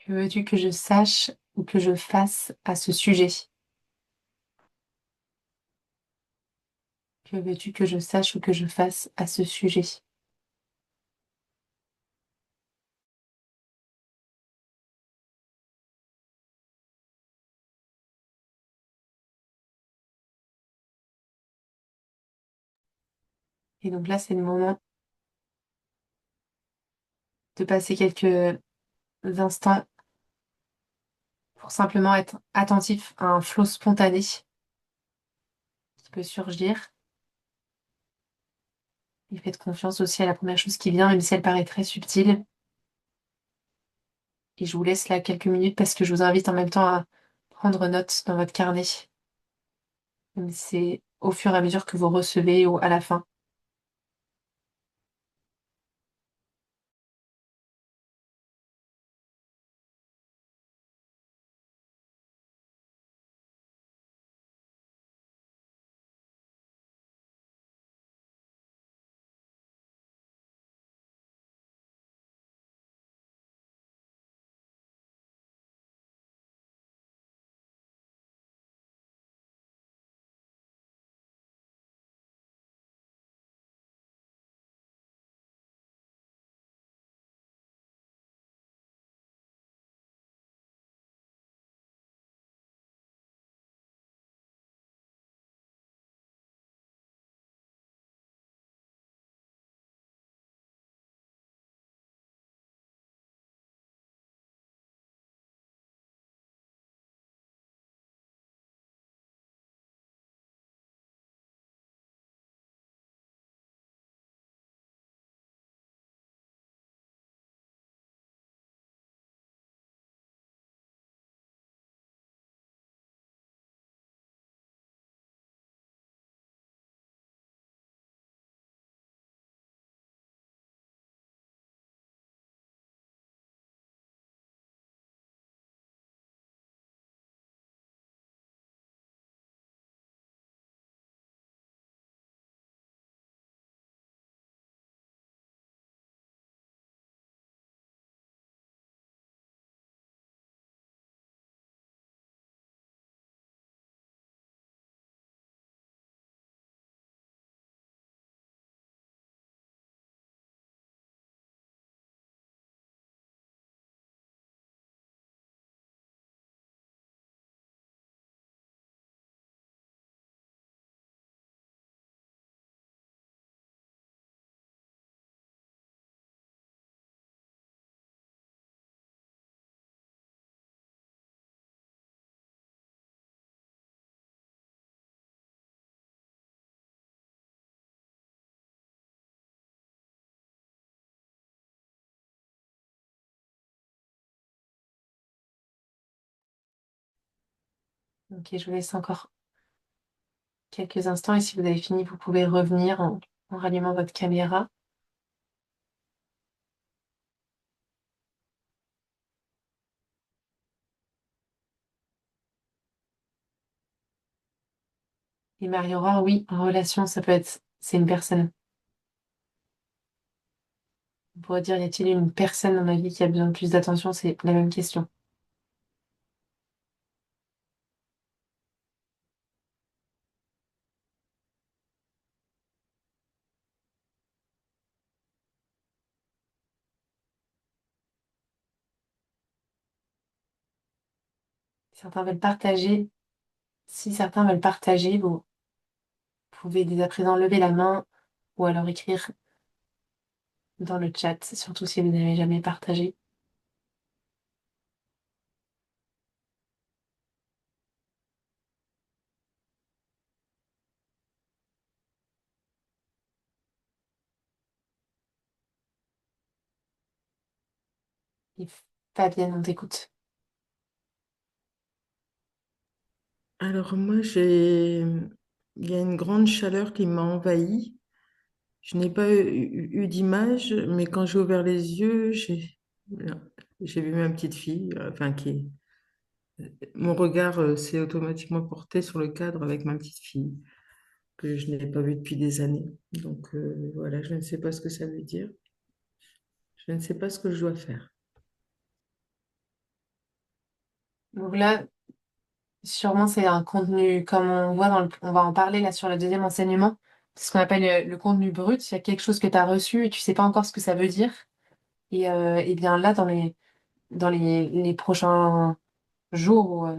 Que veux-tu que je sache ou que je fasse à ce sujet? Que veux-tu que je sache ou que je fasse à ce sujet? Et donc là, c'est le moment de passer quelques instants pour simplement être attentif à un flot spontané qui peut surgir. Et faites confiance aussi à la première chose qui vient, même si elle paraît très subtile. Et je vous laisse là quelques minutes parce que je vous invite en même temps à prendre note dans votre carnet. Même si c'est au fur et à mesure que vous recevez ou à la fin. Ok, je vous laisse encore quelques instants et si vous avez fini, vous pouvez revenir en rallumant votre caméra. Et Marie-Aurore, oui, en relation, ça peut être, c'est une personne. On pourrait dire, y a-t-il une personne dans ma vie qui a besoin de plus d'attention? C'est la même question. Certains veulent partager. Si certains veulent partager, vous pouvez dès à présent lever la main ou alors écrire dans le chat, surtout si vous n'avez jamais partagé. Et Fabienne, on t'écoute. Alors moi, il y a une grande chaleur qui m'a envahie. Je n'ai pas eu d'image, mais quand j'ai ouvert les yeux, j'ai vu ma petite fille, enfin mon regard s'est automatiquement porté sur le cadre avec ma petite fille, que je n'ai pas vue depuis des années. Donc voilà, je ne sais pas ce que ça veut dire. Je ne sais pas ce que je dois faire. Donc là, sûrement, c'est un contenu, comme on voit on va en parler là sur le deuxième enseignement. C'est ce qu'on appelle le contenu brut. Il y a quelque chose que tu as reçu et tu sais pas encore ce que ça veut dire. Et bien là, dans les prochains jours,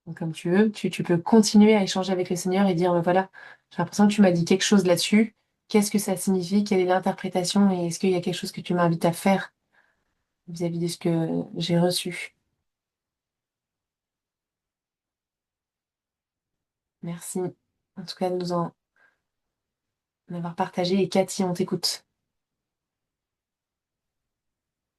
ou comme tu veux, tu peux continuer à échanger avec le Seigneur et dire, voilà, j'ai l'impression que tu m'as dit quelque chose là-dessus qu'est-ce que ça signifie, quelle est l'interprétation et est-ce qu'il y a quelque chose que tu m'invites à faire vis-à-vis de ce que j'ai reçu. Merci en tout cas de nous en avoir partagé. Et Cathy, on t'écoute.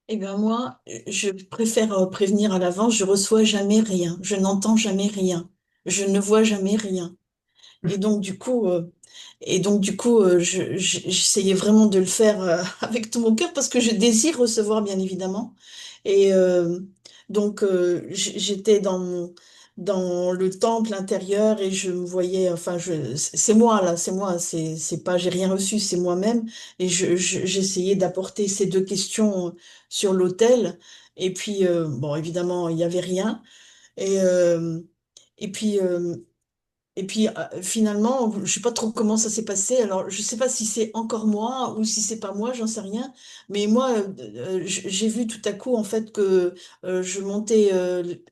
Eh bien, moi, je préfère prévenir à l'avance, je reçois jamais rien, je n'entends jamais rien, je ne vois jamais rien. Et donc, du coup, j'essayais vraiment de le faire avec tout mon cœur parce que je désire recevoir, bien évidemment. Et j'étais dans le temple intérieur et je me voyais, enfin, c'est moi là, c'est moi, c'est pas, j'ai rien reçu, c'est moi-même. Et j'essayais d'apporter ces deux questions sur l'autel. Et puis, bon, évidemment, il y avait rien. Et, euh, et puis, euh, Finalement, je sais pas trop comment ça s'est passé. Alors, je sais pas si c'est encore moi ou si c'est pas moi, j'en sais rien. Mais moi, j'ai vu tout à coup en fait que je montais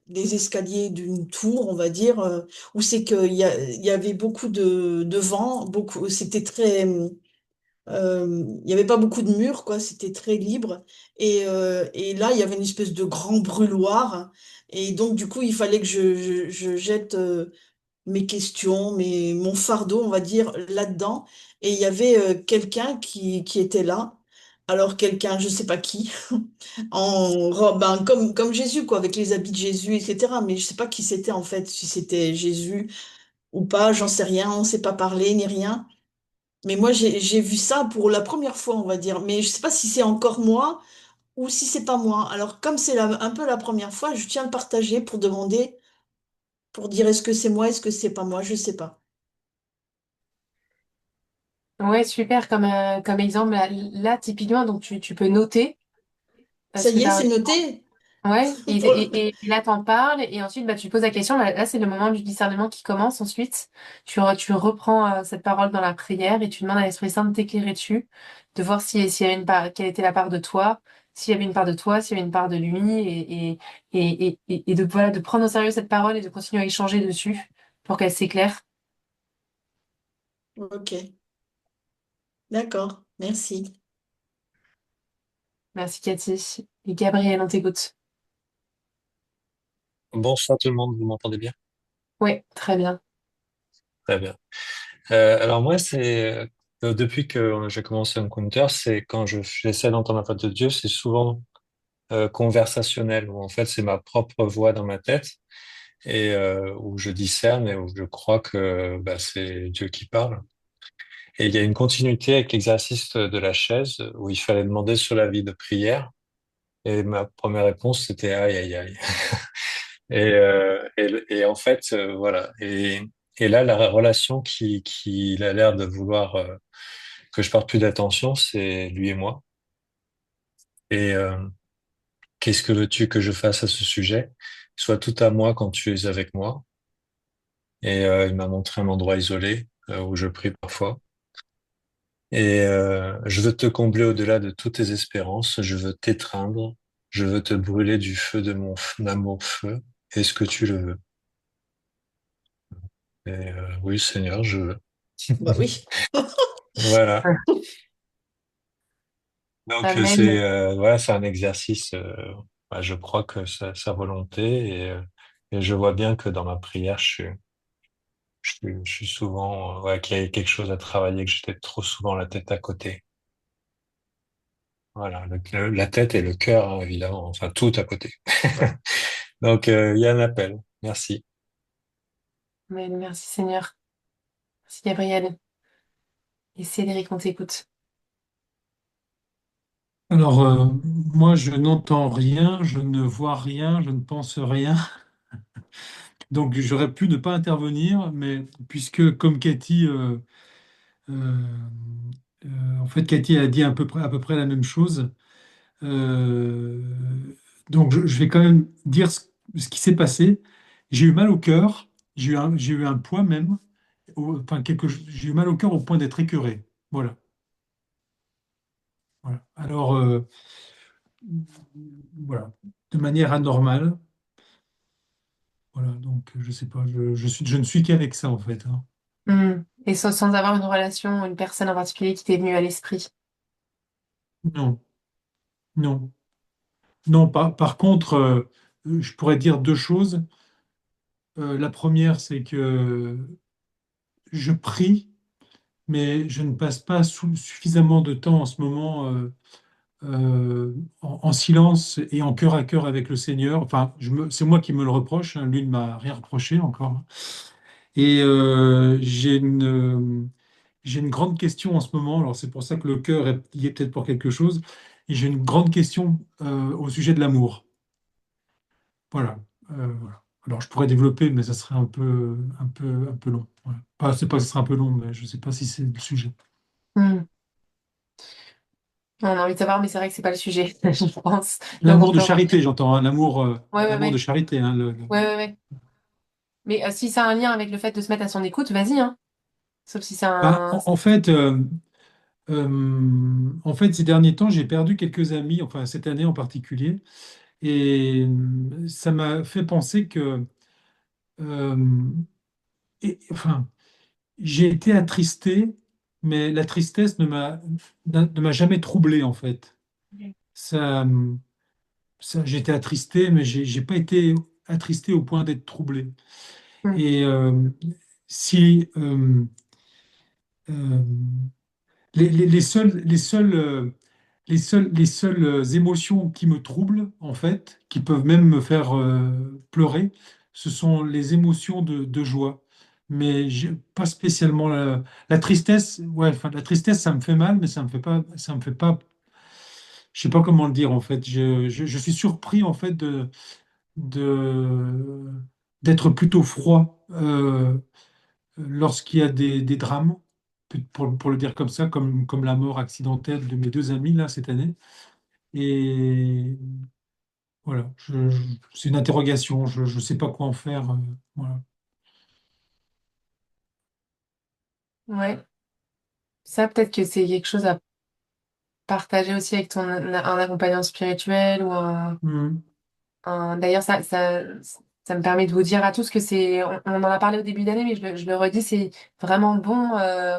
les escaliers d'une tour, on va dire, où c'est il y avait beaucoup de vent, beaucoup. C'était très il n'y avait pas beaucoup de murs, quoi, c'était très libre. Et là, il y avait une espèce de grand brûloir. Et donc, du coup, il fallait que je jette mes questions, mon fardeau, on va dire, là-dedans. Et il y avait quelqu'un qui était là. Alors, quelqu'un, je sais pas qui, en robe, ben, comme Jésus, quoi, avec les habits de Jésus, etc. Mais je sais pas qui c'était, en fait, si c'était Jésus ou pas, j'en sais rien, on s'est pas parlé, ni rien. Mais moi, j'ai vu ça pour la première fois, on va dire. Mais je sais pas si c'est encore moi ou si c'est pas moi. Alors, comme c'est un peu la première fois, je tiens à le partager pour demander, pour dire est-ce que c'est moi, est-ce que c'est pas moi, je sais pas. Ouais, super comme exemple. Là, typiquement, donc tu peux noter Ça ce que y tu est, as. c'est noté. Ouais, Pour le- et là, t'en parles, et ensuite, bah, tu poses la question. Là, c'est le moment du discernement qui commence. Ensuite, tu reprends cette parole dans la prière et tu demandes à l'Esprit Saint de t'éclairer dessus, de voir s'il y avait une part, quelle était la part de toi, s'il y avait une part de toi, s'il y avait une part de lui, et de, voilà, de prendre au sérieux cette parole et de continuer à échanger dessus pour qu'elle s'éclaire. Ok, d'accord, merci. Merci, Cathy. Et Gabriel, on t'écoute. Bonsoir tout le monde, vous m'entendez bien? Ouais, très bien. Très bien. Alors moi, c'est depuis que j'ai commencé Encounter, c'est quand j'essaie d'entendre la parole de Dieu, c'est souvent conversationnel, où en fait c'est ma propre voix dans ma tête et où je discerne et où je crois que bah, c'est Dieu qui parle. Et il y a une continuité avec l'exercice de la chaise où il fallait demander sur la vie de prière. Et ma première réponse c'était aïe aïe aïe. Et en fait, voilà. Et là, la relation qui il a l'air de vouloir que je porte plus d'attention, c'est lui et moi. Et qu'est-ce que veux-tu que je fasse à ce sujet? Sois tout à moi quand tu es avec moi. Et il m'a montré un endroit isolé où je prie parfois. Et je veux te combler au-delà de toutes tes espérances. Je veux t'étreindre. Je veux te brûler du feu de mon amour feu. Est-ce que tu le veux? Et oui, Seigneur, je veux. Bah oui. Voilà. Donc Amen. voilà, c'est un exercice. Bah, je crois que sa volonté et je vois bien que dans ma prière, je suis souvent ouais, qu'il y a quelque chose à travailler, que j'étais trop souvent la tête à côté. Voilà, la tête et le cœur, hein, évidemment, enfin tout à côté. Donc il y a un appel. Merci. Amen. Merci, Seigneur. Merci, Gabriel. Et Cédric, on t'écoute. Alors, moi, je n'entends rien, je ne vois rien, je ne pense rien. Donc, j'aurais pu ne pas intervenir, mais puisque, comme Cathy, euh, en fait, Cathy a dit à peu près la même chose, euh, donc je vais quand même dire ce qui s'est passé. J'ai eu mal au cœur, j'ai eu un poids même, enfin, j'ai eu mal au cœur au point d'être écœuré. Voilà. Voilà. Alors, voilà, de manière anormale. Voilà, donc je sais pas, je ne suis qu'avec ça en fait, hein. Hmm. Et sans avoir une relation, une personne en particulier qui t'est venue à l'esprit. Non, non, non. Par contre, je pourrais dire deux choses. La première, c'est que je prie, mais je ne passe pas suffisamment de temps en ce moment en silence et en cœur à cœur avec le Seigneur. Enfin, c'est moi qui me le reproche, hein, lui ne m'a rien reproché encore. Et j'ai une grande question en ce moment, alors c'est pour ça que le cœur y est peut-être pour quelque chose, et j'ai une grande question au sujet de l'amour. Voilà. Voilà. Alors je pourrais développer, mais ça serait un peu long. Voilà. C'est pas que ce serait un peu long, mais je ne sais pas si c'est le sujet. Hmm. On a envie de savoir, mais c'est vrai que c'est pas le sujet, je pense. Donc on L'amour de peut charité, revenir. j'entends, hein, Ouais, ouais, l'amour de ouais. charité, hein, Ouais, ouais, ouais. Mais si ça a un lien avec le fait de se mettre à son écoute, vas-y, hein. Sauf si c'est Ben, un. en fait, ces derniers temps, j'ai perdu quelques amis, enfin cette année en particulier, et ça m'a fait penser que, euh, enfin, j'ai été attristé, mais la tristesse ne m'a jamais troublé en fait. Ça, j'ai été attristé, mais j'ai pas été attristé au point d'être troublé. Hmm. Et si euh, les seules émotions qui me troublent, en fait, qui peuvent même me faire pleurer, ce sont les émotions de joie. Mais pas spécialement la tristesse. Ouais, enfin, la tristesse, ça me fait mal, mais ça me fait pas. Je sais pas comment le dire en fait. Je suis surpris en fait de d'être plutôt froid lorsqu'il y a des drames, pour le dire comme ça, comme la mort accidentelle de mes deux amis là cette année. Et voilà, c'est une interrogation, je ne sais pas quoi en faire. Voilà. Ouais. Ça, peut-être que c'est quelque chose à partager aussi avec un accompagnant spirituel ou un. Mhm. D'ailleurs, ça me permet de vous dire à tous que on en a parlé au début d'année, mais je le redis, c'est vraiment bon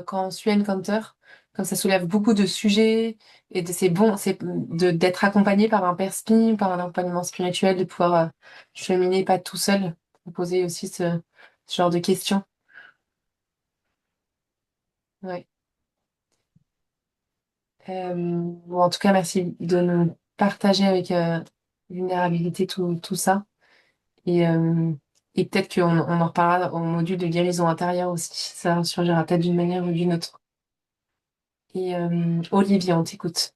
quand on suit un Encounter, comme ça soulève beaucoup de sujets et c'est bon, d'être accompagné par un père spi, par un accompagnement spirituel, de pouvoir cheminer pas tout seul, poser aussi ce genre de questions. Ouais. Bon, en tout cas, merci de nous partager avec vulnérabilité tout ça. Et, euh, et peut-être on en reparlera au module de guérison intérieure aussi. Ça surgira peut-être d'une manière ou d'une autre. Et Olivier, on t'écoute.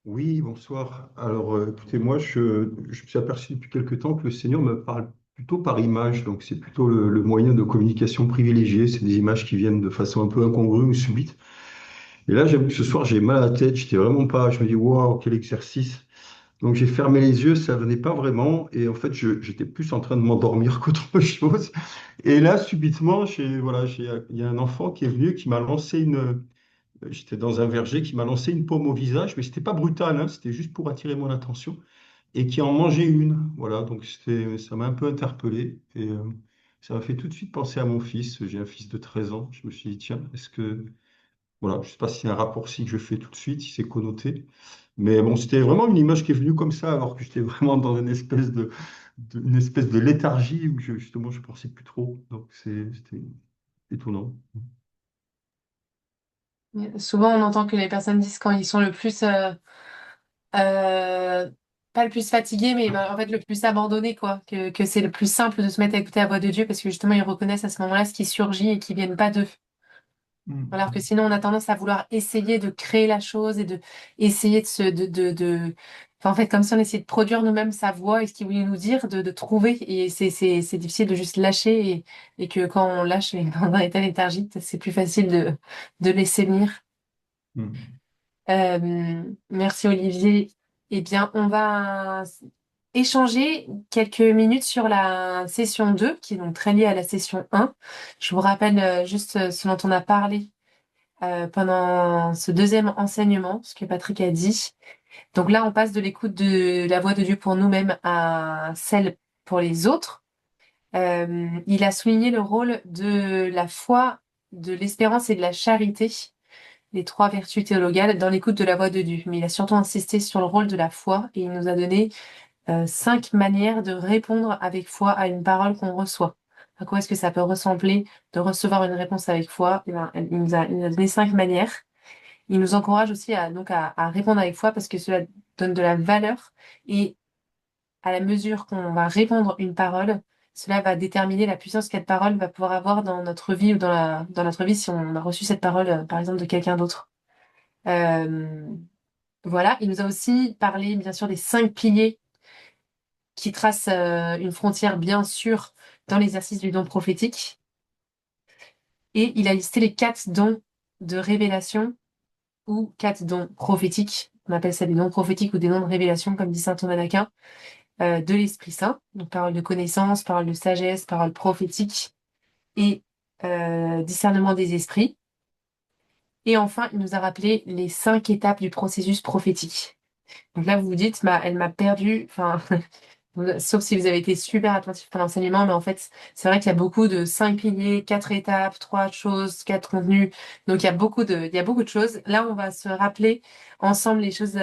Oui, bonsoir. Alors, écoutez, moi, je me suis aperçu depuis quelque temps que le Seigneur me parle plutôt par image. Donc, c'est plutôt le moyen de communication privilégié. C'est des images qui viennent de façon un peu incongrue ou subite. Et là, j'avoue que ce soir, j'ai mal à la tête. J'étais vraiment pas. Je me dis, waouh, quel exercice. Donc, j'ai fermé les yeux, ça venait pas vraiment. Et en fait, j'étais plus en train de m'endormir qu'autre chose. Et là, subitement, il y a un enfant qui est venu, qui m'a lancé une. J'étais dans un verger qui m'a lancé une pomme au visage, mais c'était pas brutal, hein, c'était juste pour attirer mon attention, et qui en mangeait une. Voilà, donc ça m'a un peu interpellé, et ça m'a fait tout de suite penser à mon fils. J'ai un fils de 13 ans. Je me suis dit, tiens, voilà, je sais pas si c'est un raccourci que je fais tout de suite, si c'est connoté, mais bon, c'était vraiment une image qui est venue comme ça, alors que j'étais vraiment dans une espèce de léthargie où justement je pensais plus trop. Donc c'était étonnant. Souvent, on entend que les personnes disent quand ils sont le plus, euh, pas le plus fatigués, mais en fait le plus abandonnés, quoi. Que c'est le plus simple de se mettre à écouter la voix de Dieu parce que justement, ils reconnaissent à ce moment-là ce qui surgit et qui viennent pas d'eux. Alors que Mhm. sinon, on a tendance à vouloir essayer de créer la chose et de essayer de se, enfin, en fait, comme si on essayait de produire nous-mêmes sa voix et ce qu'il voulait nous dire, de trouver. Et c'est difficile de juste lâcher et que quand on lâche dans un état léthargique, c'est plus facile de laisser venir. Mhm. Merci Olivier. Eh bien, on va échanger quelques minutes sur la session 2, qui est donc très liée à la session 1. Je vous rappelle juste ce dont on a parlé pendant ce deuxième enseignement, ce que Patrick a dit. Donc là, on passe de l'écoute de la voix de Dieu pour nous-mêmes à celle pour les autres. Il a souligné le rôle de la foi de l'espérance et de la charité, les trois vertus théologales, dans l'écoute de la voix de Dieu. Mais il a surtout insisté sur le rôle de la foi et il nous a donné 5 manières de répondre avec foi à une parole qu'on reçoit. À quoi est-ce que ça peut ressembler de recevoir une réponse avec foi? Eh ben, il nous a donné 5 manières. Il nous encourage aussi à répondre avec foi parce que cela donne de la valeur et à la mesure qu'on va répondre une parole, cela va déterminer la puissance que cette parole va pouvoir avoir dans notre vie ou dans notre vie si on a reçu cette parole, par exemple, de quelqu'un d'autre. Euh, voilà, il nous a aussi parlé, bien sûr, des 5 piliers qui tracent une frontière, bien sûr, dans l'exercice du don prophétique. Et il a listé les 4 dons de révélation ou 4 dons prophétiques. On appelle ça des dons prophétiques ou des dons de révélation, comme dit saint Thomas d'Aquin, de l'Esprit Saint. Donc parole de connaissance, parole de sagesse, parole prophétique et discernement des esprits. Et enfin, il nous a rappelé les 5 étapes du processus prophétique. Donc là, vous vous dites, bah, elle m'a perdu. Enfin, sauf si vous avez été super attentif à l'enseignement, mais en fait, c'est vrai qu'il y a beaucoup de 5 piliers, 4 étapes, 3 choses, 4 contenus. Donc il y a beaucoup de choses. Là, on va se rappeler ensemble les choses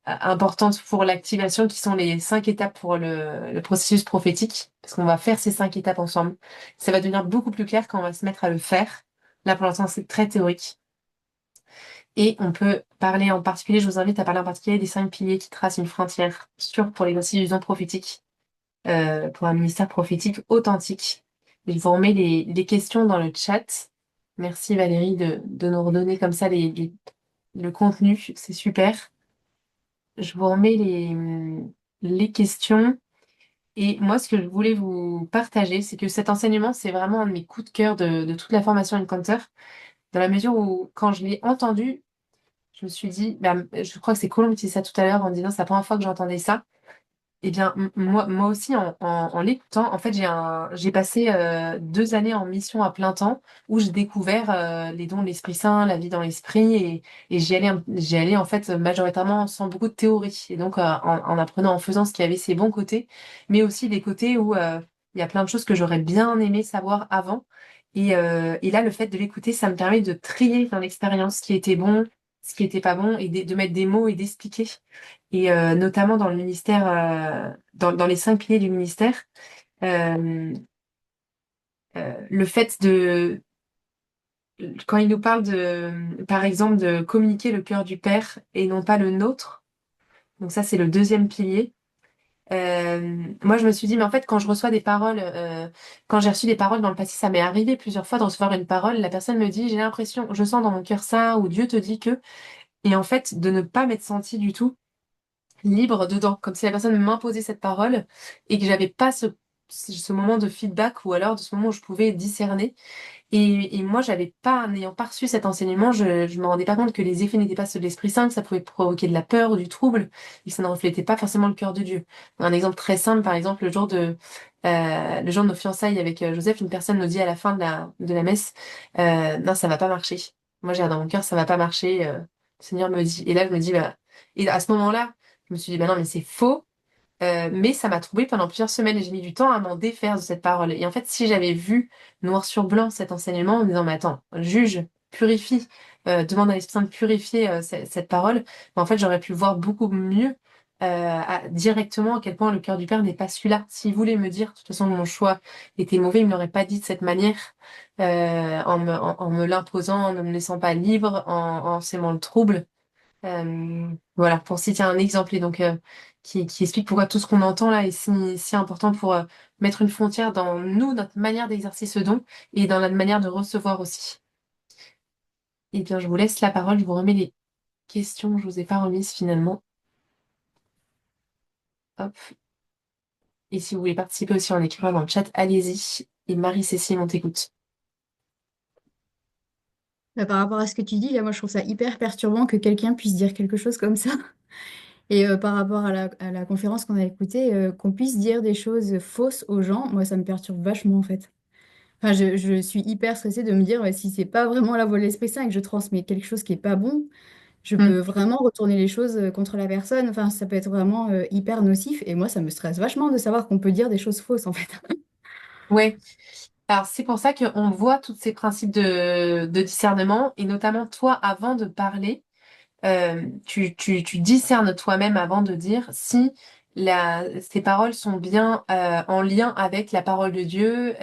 importantes pour l'activation, qui sont les 5 étapes pour le processus prophétique, parce qu'on va faire ces 5 étapes ensemble. Ça va devenir beaucoup plus clair quand on va se mettre à le faire. Là, pour l'instant, c'est très théorique. Et on peut parler en particulier, je vous invite à parler en particulier des 5 piliers qui tracent une frontière sûre pour l'exercice du don prophétique, pour un ministère prophétique authentique. Je vous remets les questions dans le chat. Merci Valérie de nous redonner comme ça le contenu, c'est super. Je vous remets les questions. Et moi, ce que je voulais vous partager, c'est que cet enseignement, c'est vraiment un de mes coups de cœur de toute la formation Encounter, dans la mesure où, quand je l'ai entendu, je me suis dit, bah, je crois que c'est Colombe qui disait ça tout à l'heure en disant c'est la première fois que j'entendais ça. Eh bien, moi aussi, en l'écoutant, en fait, j'ai passé 2 années en mission à plein temps où j'ai découvert les dons de l'Esprit Saint, la vie dans l'Esprit, et j'y allais en fait majoritairement sans beaucoup de théorie. Et donc, en apprenant, en faisant ce qui avait ses bons côtés, mais aussi des côtés où il y a plein de choses que j'aurais bien aimé savoir avant. Et là, le fait de l'écouter, ça me permet de trier dans l'expérience ce qui était bon, ce qui était pas bon, et de mettre des mots et d'expliquer. Et notamment dans le ministère, dans les 5 piliers du ministère, euh, le fait quand il nous parle par exemple, de communiquer le cœur du Père et non pas le nôtre, donc ça c'est le deuxième pilier. Moi je me suis dit, mais en fait quand je reçois des paroles, quand j'ai reçu des paroles dans le passé, ça m'est arrivé plusieurs fois de recevoir une parole, la personne me dit, j'ai l'impression, je sens dans mon cœur ça, ou Dieu te dit que, et en fait de ne pas m'être sentie du tout libre dedans, comme si la personne m'imposait cette parole et que j'avais pas ce moment de feedback ou alors de ce moment où je pouvais discerner. Et moi, j'avais pas, n'ayant pas reçu cet enseignement, je me rendais pas compte que les effets n'étaient pas ceux de l'Esprit Saint, que ça pouvait provoquer de la peur ou du trouble et que ça ne reflétait pas forcément le cœur de Dieu. Un exemple très simple, par exemple, le jour de nos fiançailles avec Joseph, une personne nous dit à la fin de la messe, non, ça va pas marcher. Moi, j'ai dans mon cœur, ça va pas marcher. Le Seigneur me dit. Et là, je me dis, bah, et à ce moment-là, je me suis dit, bah non, mais c'est faux. Mais ça m'a troublée pendant plusieurs semaines et j'ai mis du temps à m'en défaire de cette parole. Et en fait, si j'avais vu noir sur blanc cet enseignement en me disant, mais attends, juge, purifie, demande à l'Esprit Saint de purifier cette parole, en fait, j'aurais pu voir beaucoup mieux directement à quel point le cœur du Père n'est pas celui-là. S'il voulait me dire, de toute façon, que mon choix était mauvais, il me l'aurait pas dit de cette manière, en me l'imposant, en ne me laissant pas libre, en sémant le trouble. Voilà, pour citer un exemple et donc qui explique pourquoi tout ce qu'on entend là est si important pour mettre une frontière dans nous, notre manière d'exercer ce don et dans notre manière de recevoir aussi. Eh bien, je vous laisse la parole, je vous remets les questions que je vous ai pas remises finalement. Hop. Et si vous voulez participer aussi en écrivant dans le chat, allez-y. Et Marie-Cécile, on t'écoute. Bah, par rapport à ce que tu dis, là, moi, je trouve ça hyper perturbant que quelqu'un puisse dire quelque chose comme ça. Et par rapport à la conférence qu'on a écoutée, qu'on puisse dire des choses fausses aux gens, moi, ça me perturbe vachement, en fait. Enfin, je suis hyper stressée de me dire, si c'est pas vraiment la voix de l'Esprit Saint et que je transmets quelque chose qui est pas bon, je Mm. peux vraiment retourner les choses contre la personne. Enfin, ça peut être vraiment hyper nocif. Et moi, ça me stresse vachement de savoir qu'on peut dire des choses fausses, en fait. Ouais. Alors, c'est pour ça qu'on voit tous ces principes de discernement, et notamment toi, avant de parler, tu discernes toi-même avant de dire si ces paroles sont bien en lien avec la parole de Dieu,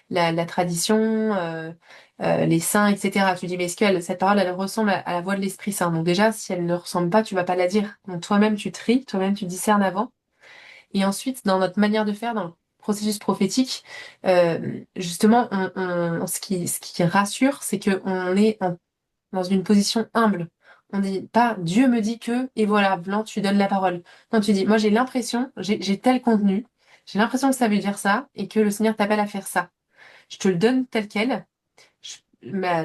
la tradition, les saints, etc. Tu dis, mais est-ce que cette parole, elle ressemble à la voix de l'Esprit Saint? Donc déjà, si elle ne ressemble pas, tu vas pas la dire. Donc toi-même, tu tries, toi-même, tu discernes avant. Et ensuite, dans notre manière de faire, dans le processus prophétique, justement, ce qui rassure, c'est qu'on est dans une position humble. On dit pas Dieu me dit que, et voilà, blanc, tu donnes la parole. Non, tu dis, moi j'ai l'impression, j'ai tel contenu, j'ai l'impression que ça veut dire ça, et que le Seigneur t'appelle à faire ça. Je te le donne tel quel.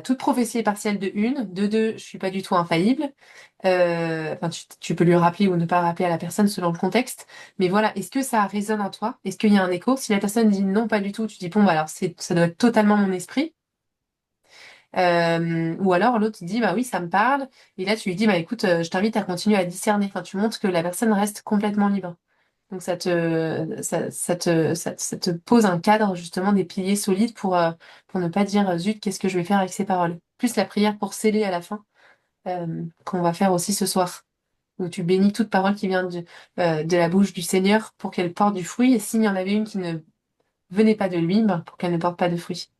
Toute prophétie est partielle de une, de deux, je suis pas du tout infaillible. Enfin, tu peux lui rappeler ou ne pas rappeler à la personne selon le contexte. Mais voilà, est-ce que ça résonne en toi? Est-ce qu'il y a un écho? Si la personne dit non, pas du tout, tu dis bon, bah alors ça doit être totalement mon esprit. Ou alors l'autre dit bah oui, ça me parle. Et là, tu lui dis bah écoute, je t'invite à continuer à discerner. Enfin, tu montres que la personne reste complètement libre. Donc ça te pose un cadre, justement, des piliers solides pour ne pas dire zut, qu'est-ce que je vais faire avec ces paroles. Plus la prière pour sceller à la fin, qu'on va faire aussi ce soir, où tu bénis toute parole qui vient de la bouche du Seigneur pour qu'elle porte du fruit, et s'il y en avait une qui ne venait pas de lui, ben, pour qu'elle ne porte pas de fruit.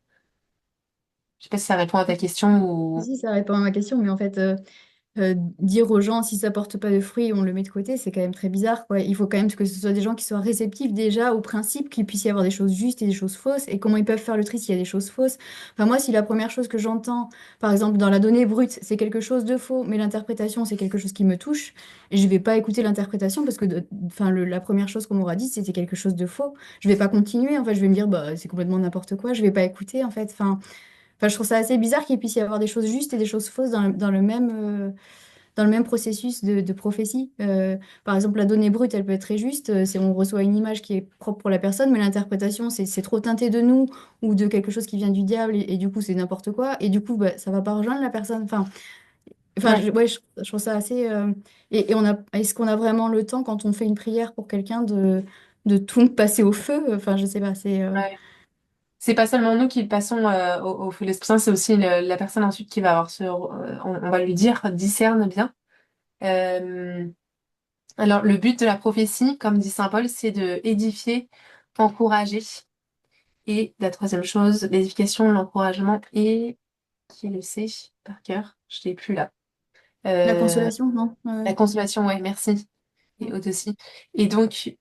Je sais pas si ça répond à ta question ou... Si, ça répond à ma question, mais en fait, dire aux gens si ça porte pas de fruits, on le met de côté, c'est quand même très bizarre, quoi. Il faut quand même que ce soit des gens qui soient réceptifs déjà au principe qu'il puisse y avoir des choses justes et des choses fausses, et comment ils peuvent faire le tri s'il y a des choses fausses. Enfin, moi, si la première chose que j'entends, par exemple, dans la donnée brute, c'est quelque chose de faux, mais l'interprétation, c'est quelque chose qui me touche, et je vais pas écouter l'interprétation parce que enfin, la première chose qu'on m'aura dit, c'était quelque chose de faux. Je vais pas continuer, en fait, je vais me dire, bah, c'est complètement n'importe quoi, je vais pas écouter, en fait. Enfin, je trouve ça assez bizarre qu'il puisse y avoir des choses justes et des choses fausses dans le même processus de prophétie. Par exemple, la donnée brute, elle peut être très juste. C'est on reçoit une image qui est propre pour la personne, mais l'interprétation, c'est trop teinté de nous ou de quelque chose qui vient du diable et du coup, c'est n'importe quoi. Et du coup, bah, ça va pas rejoindre la personne. Ouais. Ouais, je trouve ça assez. Est-ce qu'on a vraiment le temps quand on fait une prière pour quelqu'un de tout passer au feu? Enfin, je sais pas. Ouais. C'est pas seulement nous qui le passons au feu de l'Esprit Saint, c'est aussi la personne ensuite qui va avoir on va lui dire, discerne bien. Euh, alors, le but de la prophétie, comme dit Saint Paul, c'est de édifier, encourager. Et la troisième chose, l'édification, l'encouragement et, qui le sait par cœur, je l'ai plus là. La Euh, consolation, non? la consolation, ouais, merci. Et autre aussi. Et donc,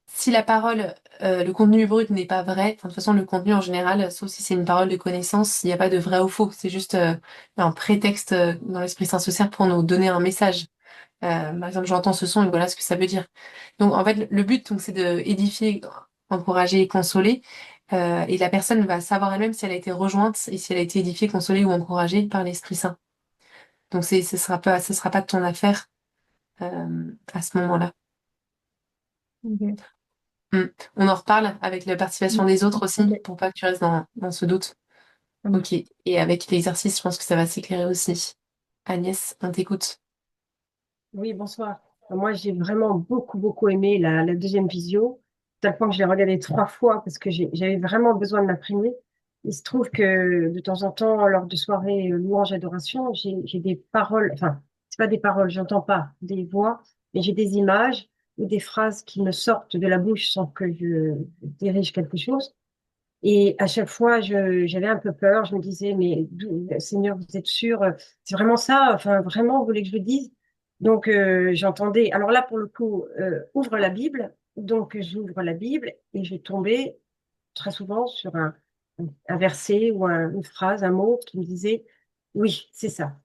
si la parole, le contenu brut n'est pas vrai, enfin, de toute façon, le contenu en général, sauf si c'est une parole de connaissance, il n'y a pas de vrai ou faux. C'est juste un prétexte dans l'Esprit Saint se sert pour nous donner un message. Par exemple, j'entends ce son et voilà ce que ça veut dire. Donc, en fait, le but, donc, c'est de édifier, encourager et consoler. Et la personne va savoir elle-même si elle a été rejointe et si elle a été édifiée, consolée ou encouragée par l'Esprit Saint. Donc, ce sera pas de ton affaire à ce moment-là. Ok. Mm. On en reparle avec la participation des autres aussi, Ok. pour pas que tu restes dans ce doute. Ça Ok. marche. Et avec l'exercice, je pense que ça va s'éclairer aussi. Agnès, on t'écoute. Oui, bonsoir. Moi, j'ai vraiment beaucoup, beaucoup aimé la deuxième visio, tel point que je l'ai regardée 3 fois parce que j'avais vraiment besoin de m'imprégner. Il se trouve que de temps en temps, lors de soirées louange adoration, j'ai des paroles, enfin, c'est pas des paroles, j'entends pas des voix, mais j'ai des images ou des phrases qui me sortent de la bouche sans que je dirige quelque chose. Et à chaque fois, j'avais un peu peur. Je me disais, mais Seigneur, vous êtes sûr? C'est vraiment ça? Enfin, vraiment, vous voulez que je le dise? Donc, j'entendais. Alors là, pour le coup, ouvre la Bible. Donc, j'ouvre la Bible et je tombais très souvent sur un verset ou une phrase, un mot qui me disait, oui, c'est ça.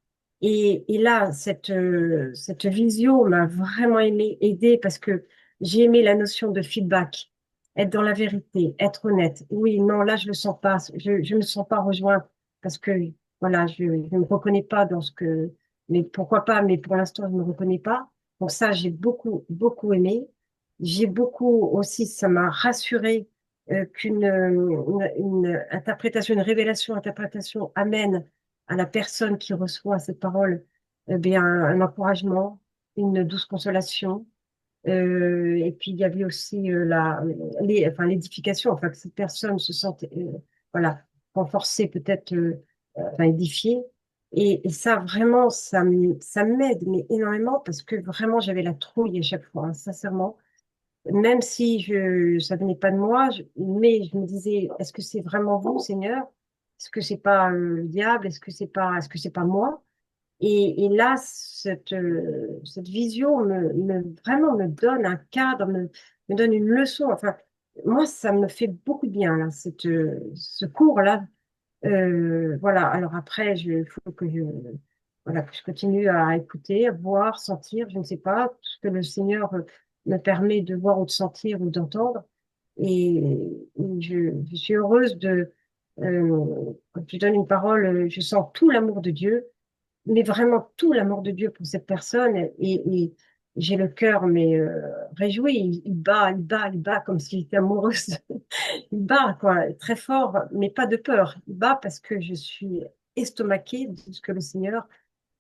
Et là, cette visio m'a vraiment aidé parce que j'ai aimé la notion de feedback, être dans la vérité, être honnête. Oui, non, là, je le sens pas, je me sens pas rejoint parce que, voilà, je ne me reconnais pas dans ce que, mais pourquoi pas, mais pour l'instant, je ne me reconnais pas. Donc ça, j'ai beaucoup, beaucoup aimé. J'ai beaucoup aussi, ça m'a rassuré une interprétation, une révélation, interprétation amène à la personne qui reçoit cette parole bien, un encouragement, une douce consolation. Et puis il y avait aussi enfin, l'édification, enfin que cette personne se sente voilà, renforcer peut-être, enfin, édifier. Et ça, vraiment, ça m'aide, mais énormément, parce que vraiment, j'avais la trouille à chaque fois, hein, sincèrement. Même si ça venait pas de moi, mais je me disais, est-ce que c'est vraiment vous, Seigneur? Est-ce que c'est pas le diable? Est-ce que c'est pas moi? Et là, cette vision vraiment me donne un cadre, me donne une leçon. Enfin, moi, ça me fait beaucoup de bien, là, ce cours-là. Voilà. Alors après, il faut voilà, que je continue à écouter, à voir, sentir, je ne sais pas, tout ce que le Seigneur me permet de voir ou de sentir ou d'entendre. Je suis heureuse quand tu donnes une parole, je sens tout l'amour de Dieu, mais vraiment tout l'amour de Dieu pour cette personne. Et j'ai le cœur, mais réjoui. Il bat comme s'il était amoureux. Il bat, quoi, très fort, mais pas de peur. Il bat parce que je suis estomaquée de ce que le Seigneur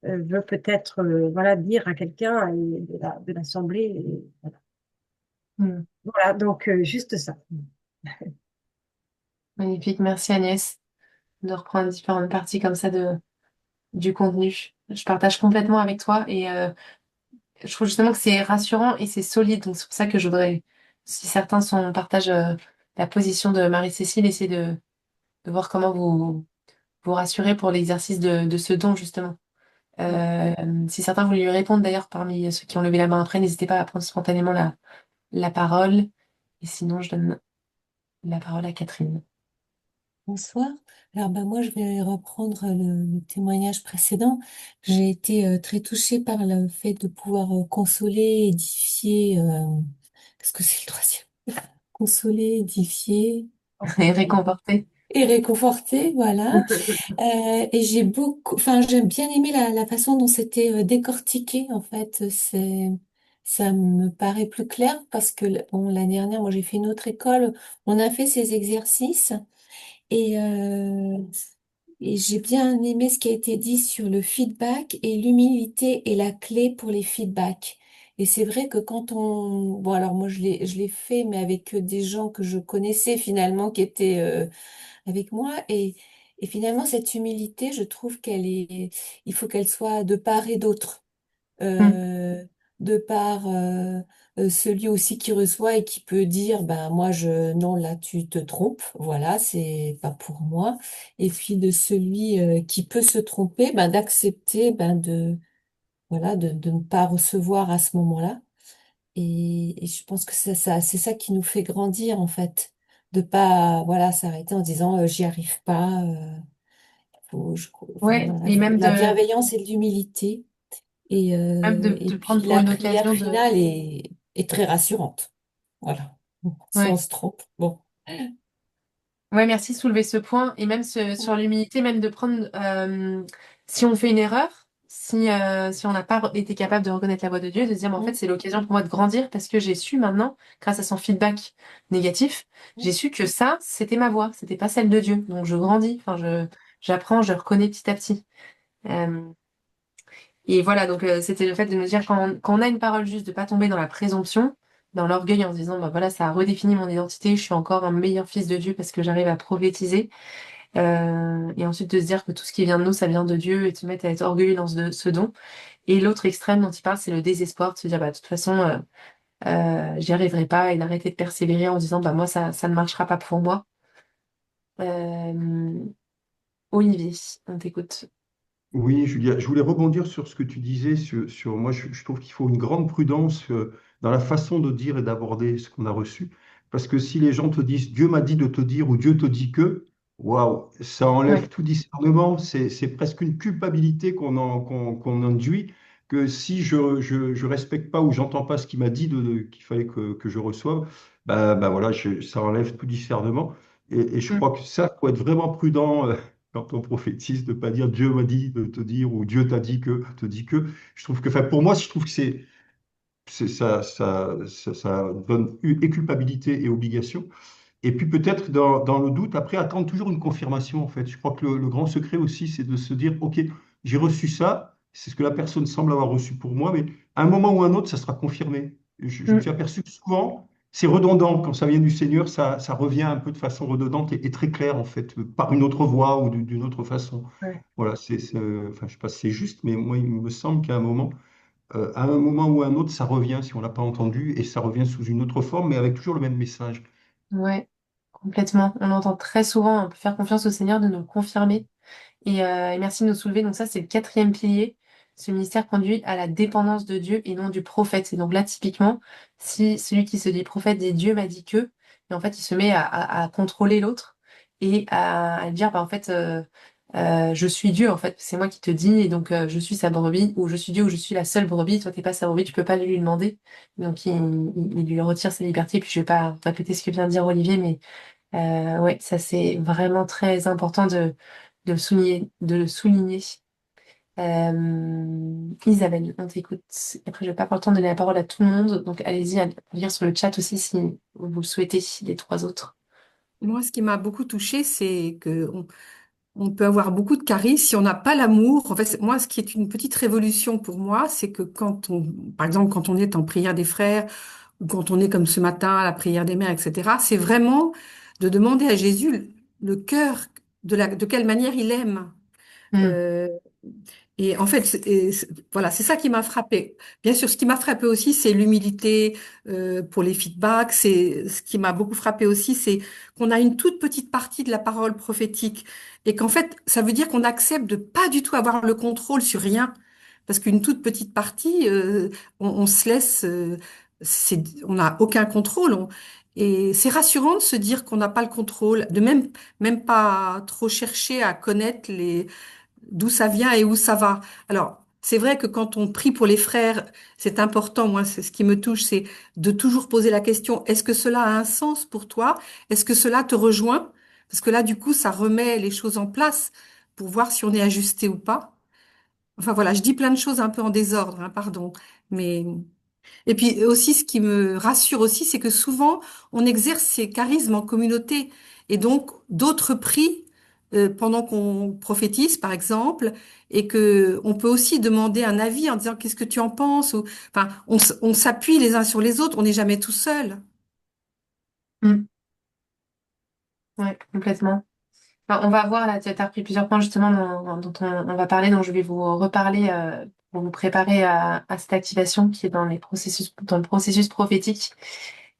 veut peut-être voilà, dire à quelqu'un et de l'assembler. Voilà. Mm. Voilà, donc juste ça. Magnifique, merci Agnès de reprendre différentes parties comme ça du contenu. Je partage complètement avec toi et je trouve justement que c'est rassurant et c'est solide. Donc c'est pour ça que je voudrais, si certains partagent la position de Marie-Cécile, essayer de voir comment vous rassurer pour l'exercice de ce don justement. Si certains voulaient lui répondre d'ailleurs parmi ceux qui ont levé la main après, n'hésitez pas à prendre spontanément la parole. Et sinon, je donne la parole à Catherine. Bonsoir. Alors moi je vais reprendre le témoignage précédent. J'ai été très touchée par le fait de pouvoir consoler, édifier. Qu'est-ce que c'est le troisième? Consoler, édifier Et réconforter. et réconforter, voilà. Et j'aime bien aimé la façon dont c'était décortiqué en fait. Ça me paraît plus clair parce que bon, l'année dernière, moi j'ai fait une autre école. On a fait ces exercices. Et, euh, et j'ai bien aimé ce qui a été dit sur le feedback et l'humilité est la clé pour les feedbacks. Et c'est vrai que bon alors moi je l'ai fait, mais avec des gens que je connaissais finalement qui étaient avec moi. Et finalement cette humilité, je trouve il faut qu'elle soit de part et d'autre Mm. euh, de par celui aussi qui reçoit et qui peut dire ben moi non là tu te trompes, voilà, c'est pas pour moi, et puis de celui qui peut se tromper, ben d'accepter, ben de voilà, de ne pas recevoir à ce moment-là. Et je pense que c'est ça qui nous fait grandir en fait, de pas voilà s'arrêter en disant j'y arrive pas, enfin Ouais, voilà, et la bienveillance et l'humilité. même Et de puis prendre pour la une prière occasion de... finale est très rassurante. Voilà. Si on Ouais. se trompe, bon. Ouais, merci de soulever ce point. Et même sur l'humilité, même de prendre... si on fait une erreur, si on n'a pas été capable de reconnaître la voix de Dieu, de se dire, mais en fait, Mm, c'est l'occasion pour moi de grandir parce que j'ai su maintenant, grâce à son feedback négatif, j'ai mm, su que ça, c'était ma voix, c'était pas celle de Dieu. Donc je grandis, enfin, j'apprends, je reconnais petit à petit. Euh, Et voilà, donc c'était le fait de nous dire quand on a une parole juste, de pas tomber dans la présomption, dans l'orgueil en se disant, bah voilà, ça a redéfini mon identité, je suis encore un meilleur fils de Dieu parce que j'arrive à prophétiser. Et ensuite de se dire que tout ce qui vient de nous, ça vient de Dieu et de se mettre à être orgueilleux dans ce don. Et l'autre extrême dont il parle, c'est le désespoir, de se dire, bah de toute façon, j'y arriverai pas et d'arrêter de persévérer en se disant, bah moi, ça ne marchera pas pour moi. Euh, Olivier, on t'écoute. Oui, Julia, je voulais rebondir sur ce que tu disais moi, je trouve qu'il faut une grande prudence dans la façon de dire et d'aborder ce qu'on a reçu. Parce que si les gens te disent Dieu m'a dit de te dire ou Dieu te dit que, waouh, ça Ouais. enlève tout discernement. C'est presque une culpabilité qu'on induit. Que si je respecte pas ou j'entends pas ce qu'il m'a dit qu'il fallait que je reçoive, bah voilà, ça enlève tout discernement. Et je Mm. crois que ça, faut être vraiment prudent. Quand on prophétise, de ne pas dire Dieu m'a dit de te dire ou Dieu t'a dit que, te dit que. Je trouve que, enfin, pour moi, je trouve que ça donne et culpabilité et obligation. Et puis peut-être dans le doute, après, attendre toujours une confirmation, en fait. Je crois que le grand secret aussi, c'est de se dire, OK, j'ai reçu ça, c'est ce que la personne semble avoir reçu pour moi, mais à un moment ou à un autre, ça sera confirmé. Je me Mm. suis aperçu que souvent, c'est redondant. Quand ça vient du Seigneur, ça revient un peu de façon redondante et très claire, en fait, par une autre voie ou d'une autre façon. Ouais. Voilà, enfin, je sais pas si c'est juste, mais moi, il me semble qu'à un moment, à un moment ou à un autre, ça revient si on l'a pas entendu et ça revient sous une autre forme, mais avec toujours le même message. Ouais, complètement. On entend très souvent, on peut faire confiance au Seigneur de nous confirmer. Et merci de nous soulever. Donc ça, c'est le quatrième pilier. Ce ministère conduit à la dépendance de Dieu et non du prophète. Et donc là, typiquement, si celui qui se dit prophète dit Dieu m'a dit que, et en fait, il se met à contrôler l'autre et à dire, bah, en fait, je suis Dieu, en fait, c'est moi qui te dis, et donc je suis sa brebis, ou je suis Dieu, ou je suis la seule brebis, toi, t'es pas sa brebis, tu peux pas lui demander. Donc il lui retire sa liberté. Puis je vais pas répéter ce que vient de dire Olivier, mais ouais, ça c'est vraiment très important de le souligner, de le souligner. Isabelle, on t'écoute. Après, je vais pas avoir le temps de donner la parole à tout le monde, donc allez-y à lire sur le chat aussi si vous le souhaitez, les trois autres. Moi, ce qui m'a beaucoup touchée, c'est que on peut avoir beaucoup de charisme si on n'a pas l'amour. En fait, moi, ce qui est une petite révolution pour moi, c'est que par exemple, quand on est en prière des frères ou quand on est comme ce matin à la prière des mères, etc., c'est vraiment de demander à Jésus le cœur de quelle manière il aime. Hmm. Euh, et en fait, voilà, c'est ça qui m'a frappé. Bien sûr, ce qui m'a frappé aussi, c'est l'humilité pour les feedbacks. C'est ce qui m'a beaucoup frappé aussi, c'est qu'on a une toute petite partie de la parole prophétique et qu'en fait, ça veut dire qu'on accepte de pas du tout avoir le contrôle sur rien, parce qu'une toute petite partie, on se laisse, on n'a aucun contrôle. Et c'est rassurant de se dire qu'on n'a pas le contrôle, de même pas trop chercher à connaître d'où ça vient et où ça va. Alors, c'est vrai que quand on prie pour les frères, c'est important, moi, c'est ce qui me touche, c'est de toujours poser la question, est-ce que cela a un sens pour toi? Est-ce que cela te rejoint? Parce que là, du coup, ça remet les choses en place pour voir si on est ajusté ou pas. Enfin voilà, je dis plein de choses un peu en désordre, hein, pardon. Mais et puis aussi, ce qui me rassure aussi, c'est que souvent, on exerce ces charismes en communauté. Et donc, d'autres prient pendant qu'on prophétise, par exemple, et que on peut aussi demander un avis en disant qu'est-ce que tu en penses ou, enfin, on s'appuie les uns sur les autres, on n'est jamais tout seul. Hmm. Ouais, complètement. Enfin, on va voir là, tu as repris plusieurs points justement dont on va parler, donc je vais vous reparler pour vous préparer à cette activation qui est dans le processus prophétique.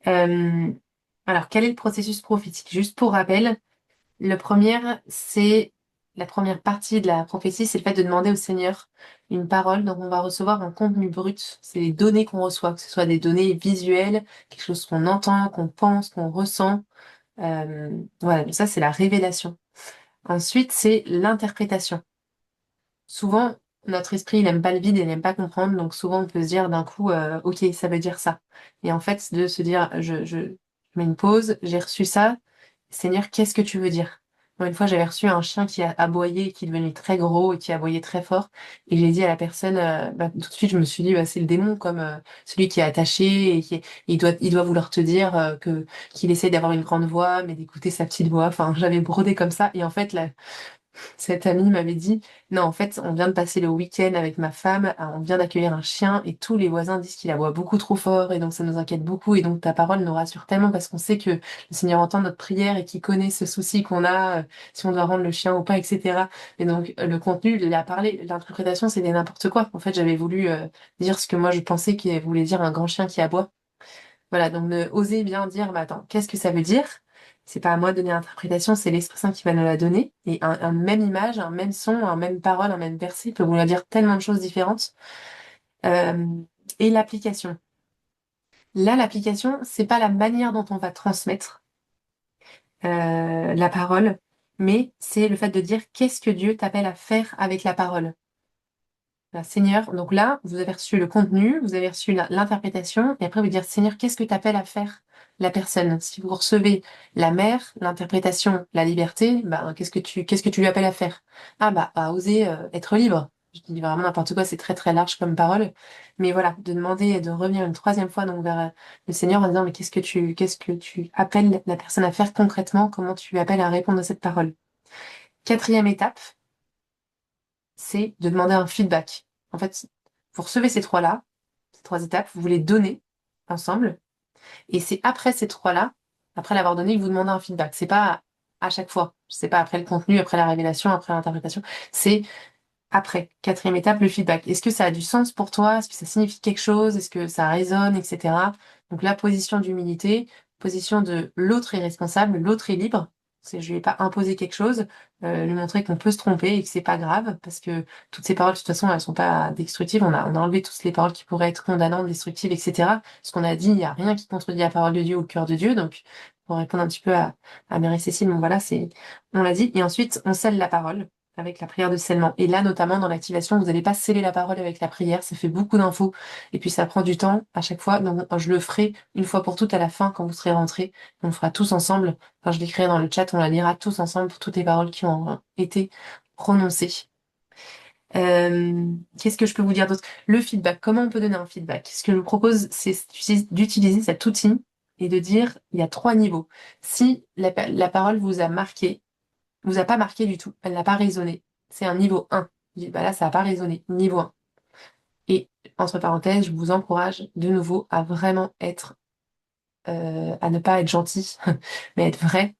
Euh, alors, quel est le processus prophétique? Juste pour rappel, la première partie de la prophétie, c'est le fait de demander au Seigneur une parole. Donc, on va recevoir un contenu brut. C'est les données qu'on reçoit, que ce soit des données visuelles, quelque chose qu'on entend, qu'on pense, qu'on ressent. Voilà, donc ça, c'est la révélation. Ensuite, c'est l'interprétation. Souvent, notre esprit, il n'aime pas le vide, il n'aime pas comprendre, donc souvent on peut se dire d'un coup, ok, ça veut dire ça. Et en fait, de se dire, je mets une pause, j'ai reçu ça, Seigneur, qu'est-ce que tu veux dire? Moi, une fois, j'avais reçu un chien qui a aboyé, qui est devenu très gros et qui aboyait très fort, et j'ai dit à la personne, bah, tout de suite, je me suis dit, bah, c'est le démon, comme celui qui est attaché et il doit vouloir te dire qu'il essaie d'avoir une grande voix, mais d'écouter sa petite voix. Enfin, j'avais brodé comme ça, et en fait, là, cette amie m'avait dit, non, en fait, on vient de passer le week-end avec ma femme, on vient d'accueillir un chien et tous les voisins disent qu'il aboie beaucoup trop fort et donc ça nous inquiète beaucoup et donc ta parole nous rassure tellement parce qu'on sait que le Seigneur entend notre prière et qu'il connaît ce souci qu'on a, si on doit rendre le chien ou pas, etc. Et donc le contenu, il a parlé, l'interprétation, c'était n'importe quoi. En fait, j'avais voulu dire ce que moi je pensais qu'il voulait dire un grand chien qui aboie. Voilà, donc oser bien dire, bah attends, qu'est-ce que ça veut dire? C'est pas à moi de donner l'interprétation, c'est l'Esprit Saint qui va nous la donner. Et un même image, un même son, un même parole, un même verset peut vouloir dire tellement de choses différentes. Euh, et l'application. Là, l'application, c'est pas la manière dont on va transmettre la parole, mais c'est le fait de dire qu'est-ce que Dieu t'appelle à faire avec la parole. Seigneur, donc là, vous avez reçu le contenu, vous avez reçu l'interprétation, et après vous dire, Seigneur, qu'est-ce que t'appelles à faire la personne? Si vous recevez la mère, l'interprétation, la liberté, bah, qu'est-ce que tu lui appelles à faire? Ah, bah, à oser être libre. Je dis vraiment n'importe quoi, c'est très très large comme parole. Mais voilà, de demander et de revenir une troisième fois donc vers le Seigneur en disant, mais qu'est-ce que tu appelles la personne à faire concrètement? Comment tu appelles à répondre à cette parole? Quatrième étape, c'est de demander un feedback. En fait, vous recevez ces trois-là, ces trois étapes, vous les donnez ensemble, Et c'est après ces trois-là, après l'avoir donné, que vous demandez un feedback. C'est pas à chaque fois. C'est pas après le contenu, après la révélation, après l'interprétation. C'est après, quatrième étape, le feedback. Est-ce que ça a du sens pour toi? Est-ce que ça signifie quelque chose? Est-ce que ça résonne, etc. Donc la position d'humilité, position de l'autre est responsable, l'autre est libre. Je lui ai pas imposé quelque chose, lui montrer qu'on peut se tromper et que c'est pas grave, parce que toutes ces paroles, de toute façon, elles sont pas destructives. On a enlevé toutes les paroles qui pourraient être condamnantes, destructives, etc. Ce qu'on a dit, il n'y a rien qui contredit la parole de Dieu ou le cœur de Dieu. Donc, pour répondre un petit peu à Mary-Cécile, bon voilà, on l'a dit. Et ensuite, on scelle la parole avec la prière de scellement. Et là, notamment dans l'activation, vous n'allez pas sceller la parole avec la prière, ça fait beaucoup d'infos, et puis ça prend du temps à chaque fois. Donc, je le ferai une fois pour toutes à la fin, quand vous serez rentrés. On le fera tous ensemble. Enfin, je l'écrirai dans le chat, on la lira tous ensemble pour toutes les paroles qui ont été prononcées. Qu'est-ce que je peux vous dire d'autre? Le feedback, comment on peut donner un feedback? Ce que je vous propose, c'est d'utiliser cet outil et de dire, il y a trois niveaux. Si la parole vous a marqué, vous a pas marqué du tout. Elle n'a pas résonné. C'est un niveau 1. Je dis, bah là, ça n'a pas résonné. Niveau 1. Et entre parenthèses, je vous encourage de nouveau à vraiment être, à ne pas être gentil, mais être vrai,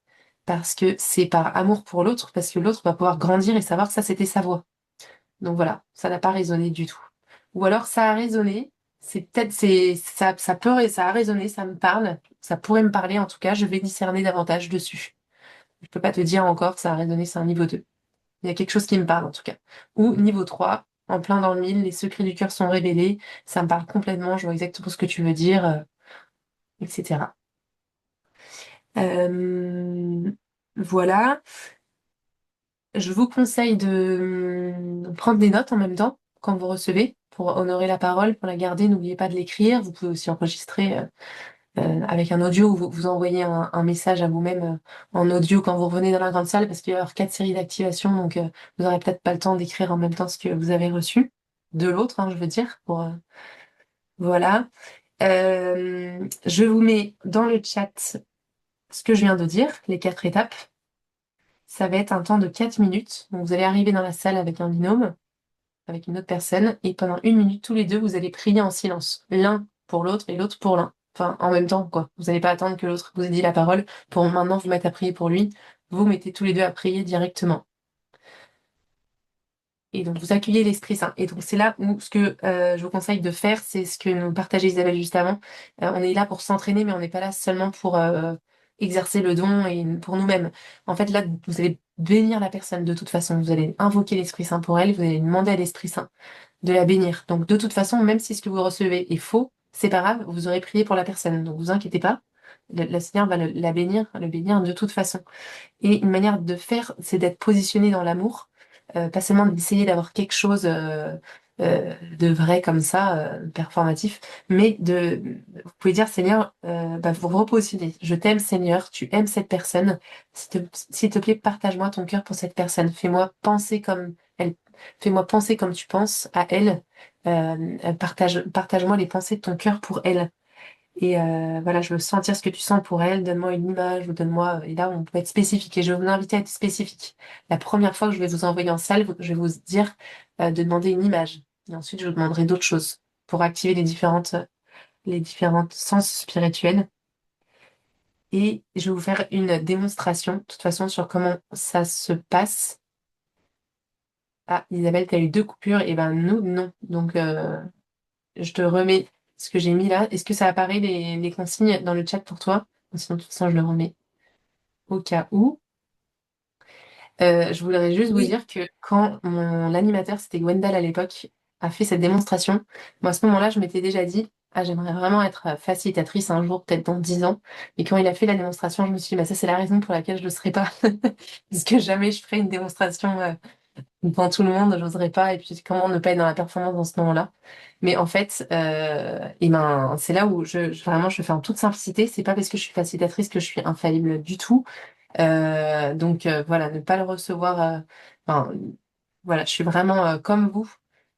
parce que c'est par amour pour l'autre, parce que l'autre va pouvoir grandir et savoir que ça, c'était sa voix. Donc voilà, ça n'a pas résonné du tout. Ou alors ça a résonné, ça a résonné, ça me parle, ça pourrait me parler en tout cas, je vais discerner davantage dessus. Je peux pas te dire encore que ça a résonné, c'est un niveau 2. Il y a quelque chose qui me parle en tout cas. Ou niveau 3, en plein dans le mille, les secrets du cœur sont révélés, ça me parle complètement, je vois exactement ce que tu veux dire, etc. Voilà. Je vous conseille de prendre des notes en même temps quand vous recevez pour honorer la parole, pour la garder. N'oubliez pas de l'écrire. Vous pouvez aussi enregistrer avec un audio ou vous envoyer un message à vous-même en audio quand vous revenez dans la grande salle parce qu'il va y avoir 4 séries d'activation. Donc vous n'aurez peut-être pas le temps d'écrire en même temps ce que vous avez reçu de l'autre, hein, je veux dire. Voilà. Je vous mets dans le chat ce que je viens de dire, les 4 étapes. Ça va être un temps de 4 minutes. Donc, vous allez arriver dans la salle avec un binôme, avec une autre personne, et pendant 1 minute, tous les deux, vous allez prier en silence. L'un pour l'autre et l'autre pour l'un. Enfin, en même temps, quoi. Vous n'allez pas attendre que l'autre vous ait dit la parole pour maintenant vous mettre à prier pour lui. Vous mettez tous les deux à prier directement. Et donc, vous accueillez l'Esprit Saint. Et donc, c'est là où ce que je vous conseille de faire, c'est ce que nous partageait Isabelle juste avant. On est là pour s'entraîner, mais on n'est pas là seulement pour exercer le don et pour nous-mêmes. En fait, là, vous allez bénir la personne de toute façon. Vous allez invoquer l'Esprit Saint pour elle. Vous allez demander à l'Esprit Saint de la bénir. Donc, de toute façon, même si ce que vous recevez est faux, c'est pas grave, vous aurez prié pour la personne. Donc, vous inquiétez pas. Le Seigneur va la bénir, le bénir de toute façon. Et une manière de faire, c'est d'être positionné dans l'amour, pas seulement d'essayer d'avoir quelque chose de vrai comme ça, performatif, mais vous pouvez dire Seigneur, vous repositionnez. Je t'aime Seigneur, tu aimes cette personne. S'il te plaît, partage-moi ton cœur pour cette personne. Fais-moi penser comme elle, fais-moi penser comme tu penses à elle. Partage-moi les pensées de ton cœur pour elle. Et voilà, je veux sentir ce que tu sens pour elle. Donne-moi une image ou donne-moi. Et là, on peut être spécifique. Et je vais vous inviter à être spécifique. La première fois que je vais vous envoyer en salle, je vais vous dire de demander une image. Et ensuite, je vous demanderai d'autres choses pour activer les différentes sens spirituels. Et je vais vous faire une démonstration, de toute façon, sur comment ça se passe. Ah, Isabelle, tu as eu 2 coupures. Et ben, nous, non. Donc, je te remets ce que j'ai mis là. Est-ce que ça apparaît les consignes dans le chat pour toi? Sinon, de toute façon, je le remets au cas où. Je voudrais juste vous Oui. dire que quand mon animateur, c'était Gwendal à l'époque, a fait cette démonstration, moi à ce moment-là, je m'étais déjà dit, ah, j'aimerais vraiment être facilitatrice un jour, peut-être dans 10 ans. Et quand il a fait la démonstration, je me suis dit, bah, ça, c'est la raison pour laquelle je ne le serai pas. Parce que jamais je ferai une démonstration devant tout le monde, j'oserais pas. Et puis, comment ne pas être dans la performance dans ce moment-là? Mais en fait, et ben, c'est là où vraiment, je fais en toute simplicité. C'est pas parce que je suis facilitatrice que je suis infaillible du tout. Donc voilà, ne pas le recevoir. Enfin, voilà, je suis vraiment comme vous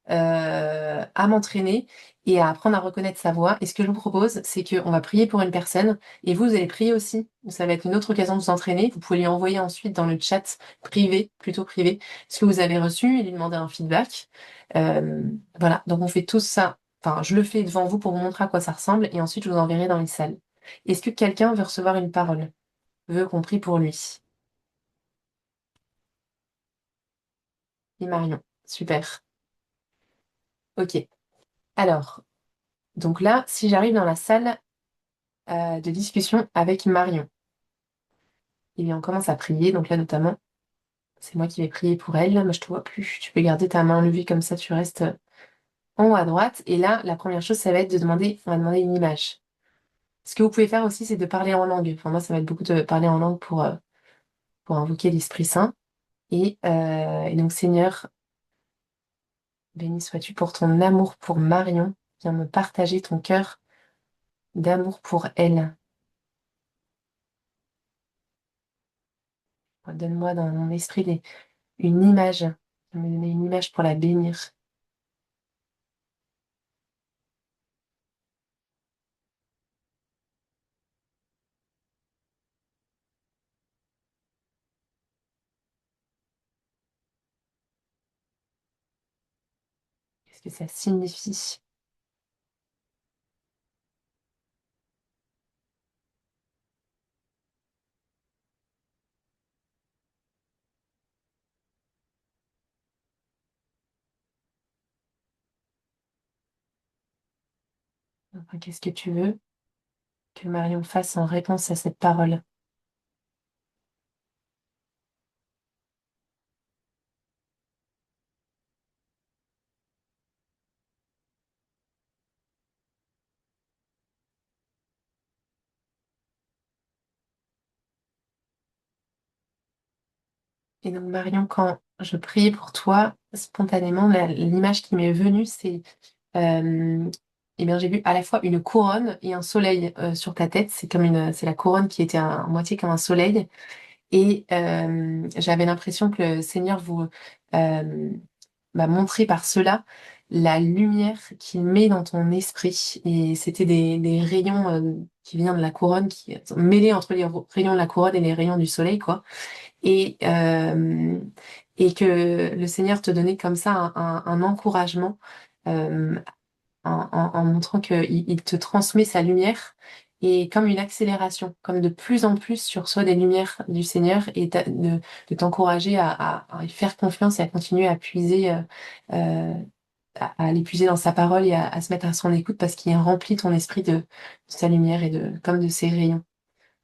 à m'entraîner et à apprendre à reconnaître sa voix. Et ce que je vous propose, c'est qu'on va prier pour une personne et vous allez prier aussi. Ça va être une autre occasion de vous entraîner. Vous pouvez lui envoyer ensuite dans le chat privé, plutôt privé, ce que vous avez reçu et lui demander un feedback. Voilà, donc on fait tout ça. Enfin, je le fais devant vous pour vous montrer à quoi ça ressemble et ensuite je vous enverrai dans les salles. Est-ce que quelqu'un veut recevoir une parole? Veut qu'on prie pour lui? Et Marion. Super. Ok. Alors, donc là, si j'arrive dans la salle de discussion avec Marion, eh bien, on commence à prier. Donc là, notamment, c'est moi qui vais prier pour elle. Moi, je te vois plus. Tu peux garder ta main levée comme ça, tu restes en haut à droite. Et là, la première chose, ça va être on va demander une image. Ce que vous pouvez faire aussi, c'est de parler en langue. Enfin, moi, ça va être beaucoup de parler en langue pour invoquer l'Esprit Saint. Et donc, Seigneur, béni sois-tu pour ton amour pour Marion. Viens me partager ton cœur d'amour pour elle. Donne-moi dans mon esprit une image. Viens me donner une image pour la bénir. Qu'est-ce que ça signifie? Enfin, qu'est-ce que tu veux que Marion fasse en réponse à cette parole? Et donc, Marion, quand je prie pour toi, spontanément, l'image qui m'est venue, c'est eh bien, j'ai vu à la fois une couronne et un soleil sur ta tête. C'est la couronne qui était à moitié comme un soleil. Et j'avais l'impression que le Seigneur vous m'a montré par cela la lumière qu'il met dans ton esprit. Et c'était des rayons qui viennent de la couronne, qui mêlés entre les rayons de la couronne et les rayons du soleil, quoi. Et, euh, et que le Seigneur te donnait comme ça un encouragement euh, en montrant qu'il te transmet sa lumière et comme une accélération, comme de plus en plus sur soi des lumières du Seigneur et de t'encourager à y faire confiance et à continuer à puiser, euh, à aller puiser dans sa parole et à se mettre à son écoute parce qu'il remplit ton esprit de sa lumière et comme de ses rayons.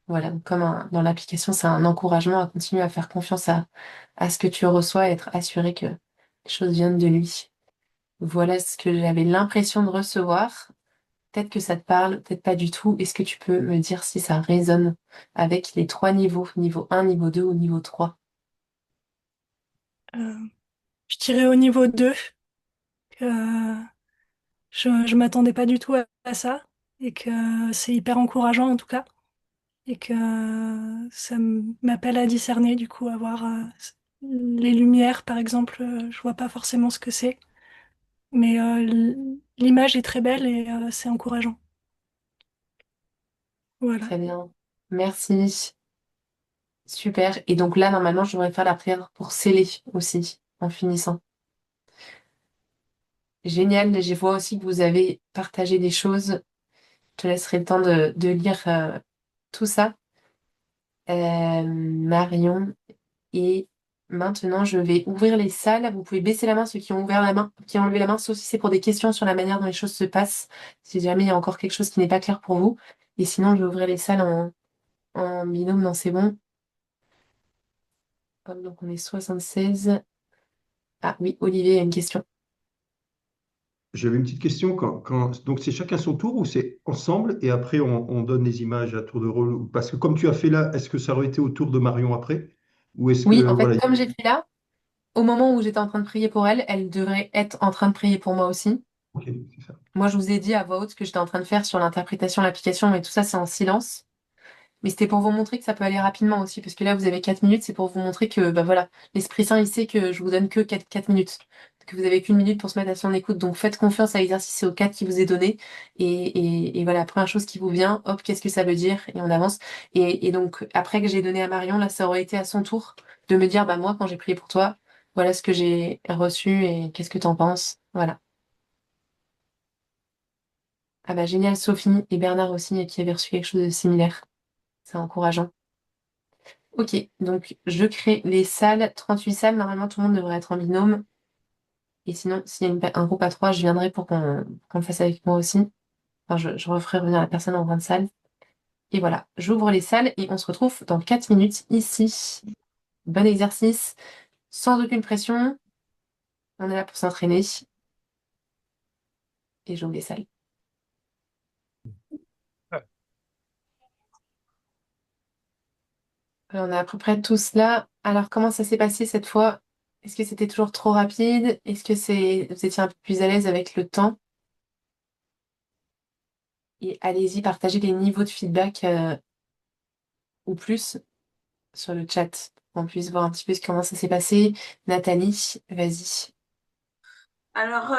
Voilà, donc dans l'application, c'est un encouragement à continuer à faire confiance à ce que tu reçois et être assuré que les choses viennent de lui. Voilà ce que j'avais l'impression de recevoir. Peut-être que ça te parle, peut-être pas du tout. Est-ce que tu peux me dire si ça résonne avec les trois niveaux, niveau un, niveau 2 ou niveau 3? Euh, je dirais au niveau 2 que je m'attendais pas du tout à ça et que c'est hyper encourageant en tout cas et que ça m'appelle à discerner du coup, à voir les lumières par exemple, je vois pas forcément ce que c'est, mais l'image est très belle et c'est encourageant. Voilà. Très bien. Merci. Super. Et donc là, normalement, je devrais faire la prière pour sceller aussi, en finissant. Génial. Je vois aussi que vous avez partagé des choses. Je te laisserai le temps de lire tout ça. Marion. Et maintenant, je vais ouvrir les salles. Vous pouvez baisser la main, ceux qui ont ouvert la main, qui ont levé la main, sauf si c'est pour des questions sur la manière dont les choses se passent, si jamais il y a encore quelque chose qui n'est pas clair pour vous. Et sinon, je vais ouvrir les salles en binôme. Non, c'est bon. Hop, donc, on est 76. Ah oui, Olivier a une question. J'avais une petite question. Donc, c'est chacun son tour ou c'est ensemble et après on donne les images à tour de rôle? Parce que comme tu as fait là, est-ce que ça aurait été au tour de Marion après? Ou est-ce que, Oui, en fait, voilà. comme j'ai fait là, au moment où j'étais en train de prier pour elle, elle devrait être en train de prier pour moi aussi. Ok, c'est ça. Moi, je vous ai dit à voix haute ce que j'étais en train de faire sur l'interprétation, l'application, mais tout ça, c'est en silence. Mais c'était pour vous montrer que ça peut aller rapidement aussi, parce que là, vous avez 4 minutes, c'est pour vous montrer que, bah voilà, l'Esprit Saint, il sait que je vous donne que 4 minutes, que vous avez qu'une minute pour se mettre à son écoute. Donc, faites confiance à l'exercice, c'est au 4 qui vous est donné. Et voilà, première chose qui vous vient, hop, qu'est-ce que ça veut dire? Et on avance. Et donc, après que j'ai donné à Marion, là, ça aurait été à son tour de me dire, bah moi, quand j'ai prié pour toi, voilà ce que j'ai reçu et qu'est-ce que t'en penses? Voilà. Ah bah génial, Sophie et Bernard aussi qui avaient reçu quelque chose de similaire. C'est encourageant. Ok, donc je crée les salles, 38 salles. Normalement, tout le monde devrait être en binôme. Et sinon, s'il y a un groupe à 3, je viendrai pour qu'on le fasse avec moi aussi. Enfin, je referai revenir la personne en grande salle. Et voilà, j'ouvre les salles et on se retrouve dans 4 minutes ici. Bon exercice, sans aucune pression. On est là pour s'entraîner. Et j'ouvre les salles. On est à peu près tous là. Alors, comment ça s'est passé cette fois? Est-ce que c'était toujours trop rapide? Est-ce que vous étiez un peu plus à l'aise avec le temps? Et allez-y, partagez les niveaux de feedback ou plus sur le chat. On puisse voir un petit peu comment ça s'est passé. Nathalie, vas-y. Alors,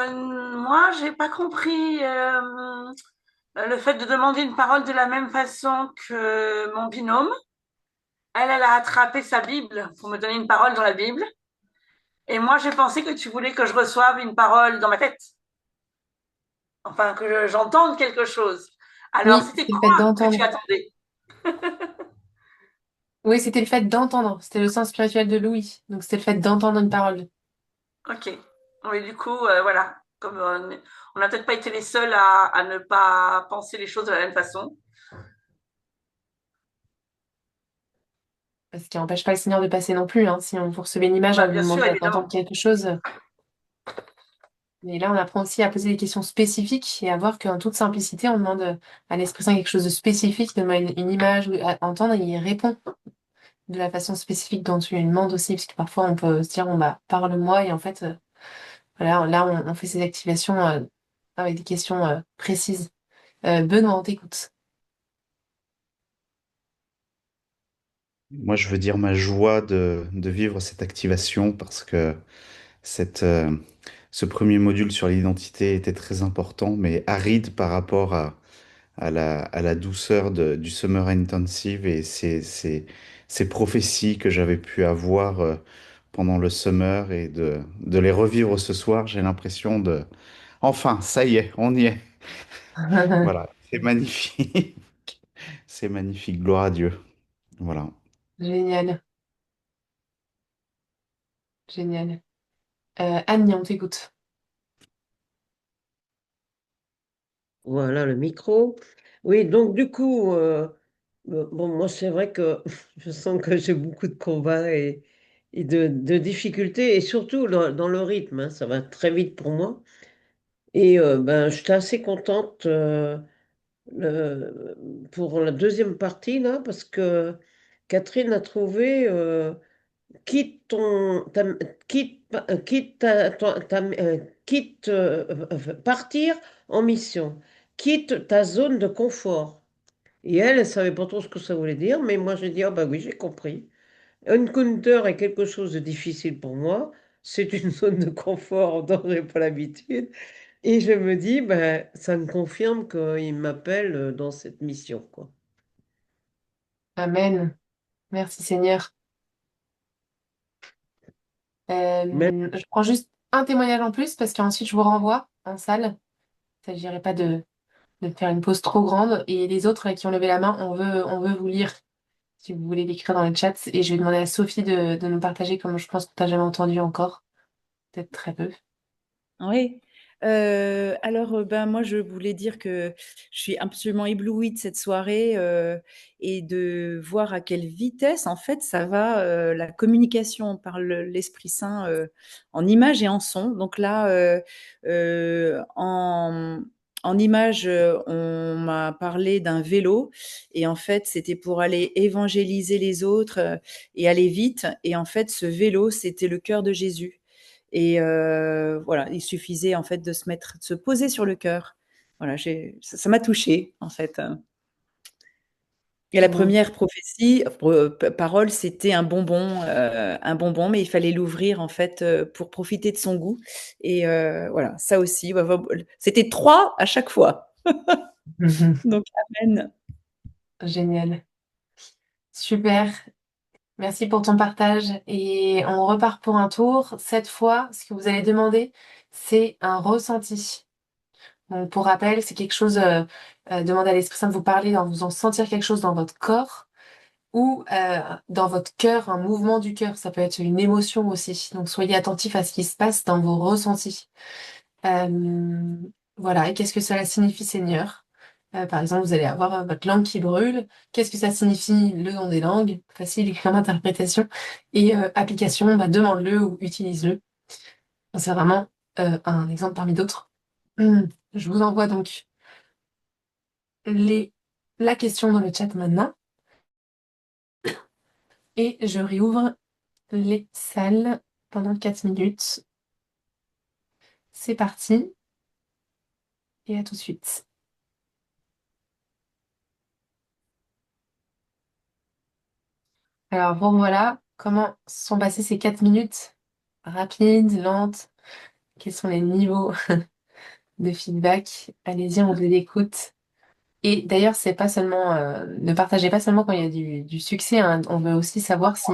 moi, j'ai pas compris le fait de demander une parole de la même façon que mon binôme. Elle a attrapé sa Bible pour me donner une parole dans la Bible. Et moi, j'ai pensé que tu voulais que je reçoive une parole dans ma tête. Enfin, que j'entende quelque chose. Alors, Oui, c'était c'était le fait quoi que tu d'entendre. attendais? Oui, c'était le fait d'entendre. C'était le sens spirituel de Louis. Donc, c'était le fait d'entendre une parole. Ok. Oui, du coup, voilà. Comme on n'a peut-être pas été les seuls à ne pas penser les choses de la même façon. Ce qui n'empêche pas le Seigneur de passer non plus. Hein. Si vous recevez une image, Bah, vous bien sûr, demandez évidemment. d'entendre quelque chose. Mais là, on apprend aussi à poser des questions spécifiques et à voir qu'en toute simplicité, on demande à l'Esprit Saint quelque chose de spécifique, demande une image ou à entendre et il répond de la façon spécifique dont tu lui demandes aussi. Parce que parfois, on peut se dire, bon, bah, parle-moi. Et en fait, voilà, là, on fait ces activations avec des questions précises. Benoît, on t'écoute. Moi, je veux dire ma joie de vivre cette activation parce que cette, euh, ce premier module sur l'identité était très important, mais aride par rapport à la douceur du Summer Intensive et ces prophéties que j'avais pu avoir pendant le Summer et de les revivre ce soir. J'ai l'impression de... Enfin, ça y est, on y est. Voilà, c'est magnifique. C'est magnifique, gloire à Dieu. Voilà. Génial, génial. Annie, on t'écoute. Voilà le micro. Oui, donc du coup, bon, moi c'est vrai que je sens que j'ai beaucoup de combats et de difficultés, et surtout dans le rythme, hein, ça va très vite pour moi. Et ben, j'étais assez contente pour la deuxième partie, là, parce que Catherine a trouvé quitte ton, ta- quitte, quitte, quitte partir en mission, quitte ta zone de confort. Et elle ne savait pas trop ce que ça voulait dire, mais moi j'ai dit, ah bah oui, j'ai compris. Encounter est quelque chose de difficile pour moi. C'est une zone de confort dont je n'ai pas l'habitude. Et je me dis, ben, ça me confirme qu'il m'appelle dans cette mission, quoi. Amen. Merci Seigneur. Mais Je prends juste un témoignage en plus parce qu'ensuite je vous renvoie en salle. Il ne s'agirait pas de faire une pause trop grande. Et les autres là, qui ont levé la main, on veut vous lire si vous voulez l'écrire dans le chat. Et je vais demander à Sophie de nous partager comme je pense que tu n'as jamais entendu encore. Peut-être très peu. Oui. Alors, ben, moi, je voulais dire que je suis absolument éblouie de cette soirée et de voir à quelle vitesse, en fait, ça va, la communication par l'Esprit Saint en images et en son. Donc là, en images, on m'a parlé d'un vélo et en fait, c'était pour aller évangéliser les autres et aller vite. Et en fait, ce vélo, c'était le cœur de Jésus. Et voilà, il suffisait en fait de se poser sur le cœur. Voilà, ça m'a touchée en fait. Et la Amen. première prophétie, parole, c'était un bonbon, mais il fallait l'ouvrir en fait pour profiter de son goût. Et voilà, ça aussi, c'était 3 à chaque fois. Donc, amen. Génial. Super. Merci pour ton partage. Et on repart pour un tour. Cette fois, ce que vous allez demander, c'est un ressenti. Donc, pour rappel, c'est quelque chose, demander à l'Esprit Saint de vous parler en faisant sentir quelque chose dans votre corps ou dans votre cœur, un mouvement du cœur. Ça peut être une émotion aussi. Donc, soyez attentifs à ce qui se passe dans vos ressentis. Euh, voilà. Et qu'est-ce que cela signifie, Seigneur? Par exemple, vous allez avoir votre langue qui brûle. Qu'est-ce que ça signifie, le don des langues? Facile et claire interprétation. Et application, bah, demande-le ou utilise-le. C'est vraiment un exemple parmi d'autres. Je vous envoie donc les... la question dans le chat maintenant et je réouvre les salles pendant 4 minutes. C'est parti et à tout de suite. Alors bon voilà, comment sont passées ces 4 minutes? Rapides, lentes? Quels sont les niveaux de feedback? Allez-y, on vous écoute. Et d'ailleurs, c'est pas seulement, ne partagez pas seulement quand il y a du succès, hein. On veut aussi savoir si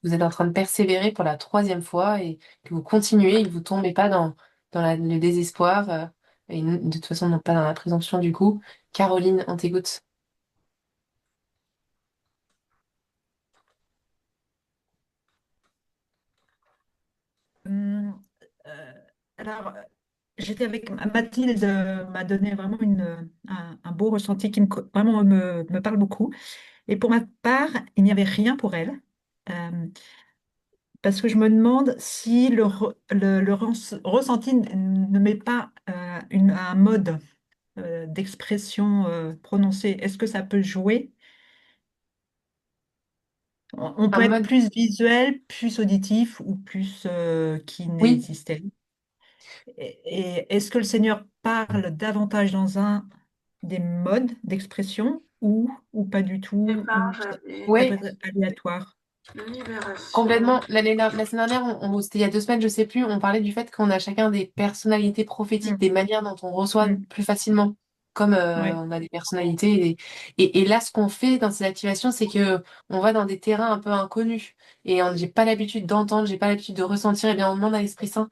vous êtes en train de persévérer pour la 3e fois et que vous continuez et que vous tombez pas dans le désespoir, et de toute façon, non pas dans la présomption du coup. Caroline, on t'écoute. Hum, euh, alors, j'étais avec Mathilde, m'a donné vraiment un beau ressenti qui vraiment me parle beaucoup. Et pour ma part, il n'y avait rien pour elle. Euh, Parce que je me demande si le ressenti ne met pas un mode d'expression prononcé. Est-ce que ça peut jouer? On Un peut être mode, plus visuel, plus auditif ou plus oui. kinesthésique. Et est-ce que le Seigneur parle davantage dans un des modes d'expression ou pas du tout, ou Départ, ça j'avais peut Oui, être aléatoire? libération. complètement. La semaine dernière, c'était il y a 2 semaines, je sais plus, on parlait du fait qu'on a chacun des personnalités prophétiques, Hmm, des manières dont on reçoit hmm, plus facilement, comme ouais. on a des personnalités. Et là, ce qu'on fait dans ces activations, c'est que on va dans des terrains un peu inconnus. Et j'ai pas l'habitude d'entendre, j'ai pas l'habitude de ressentir. Et bien, on demande à l'Esprit Saint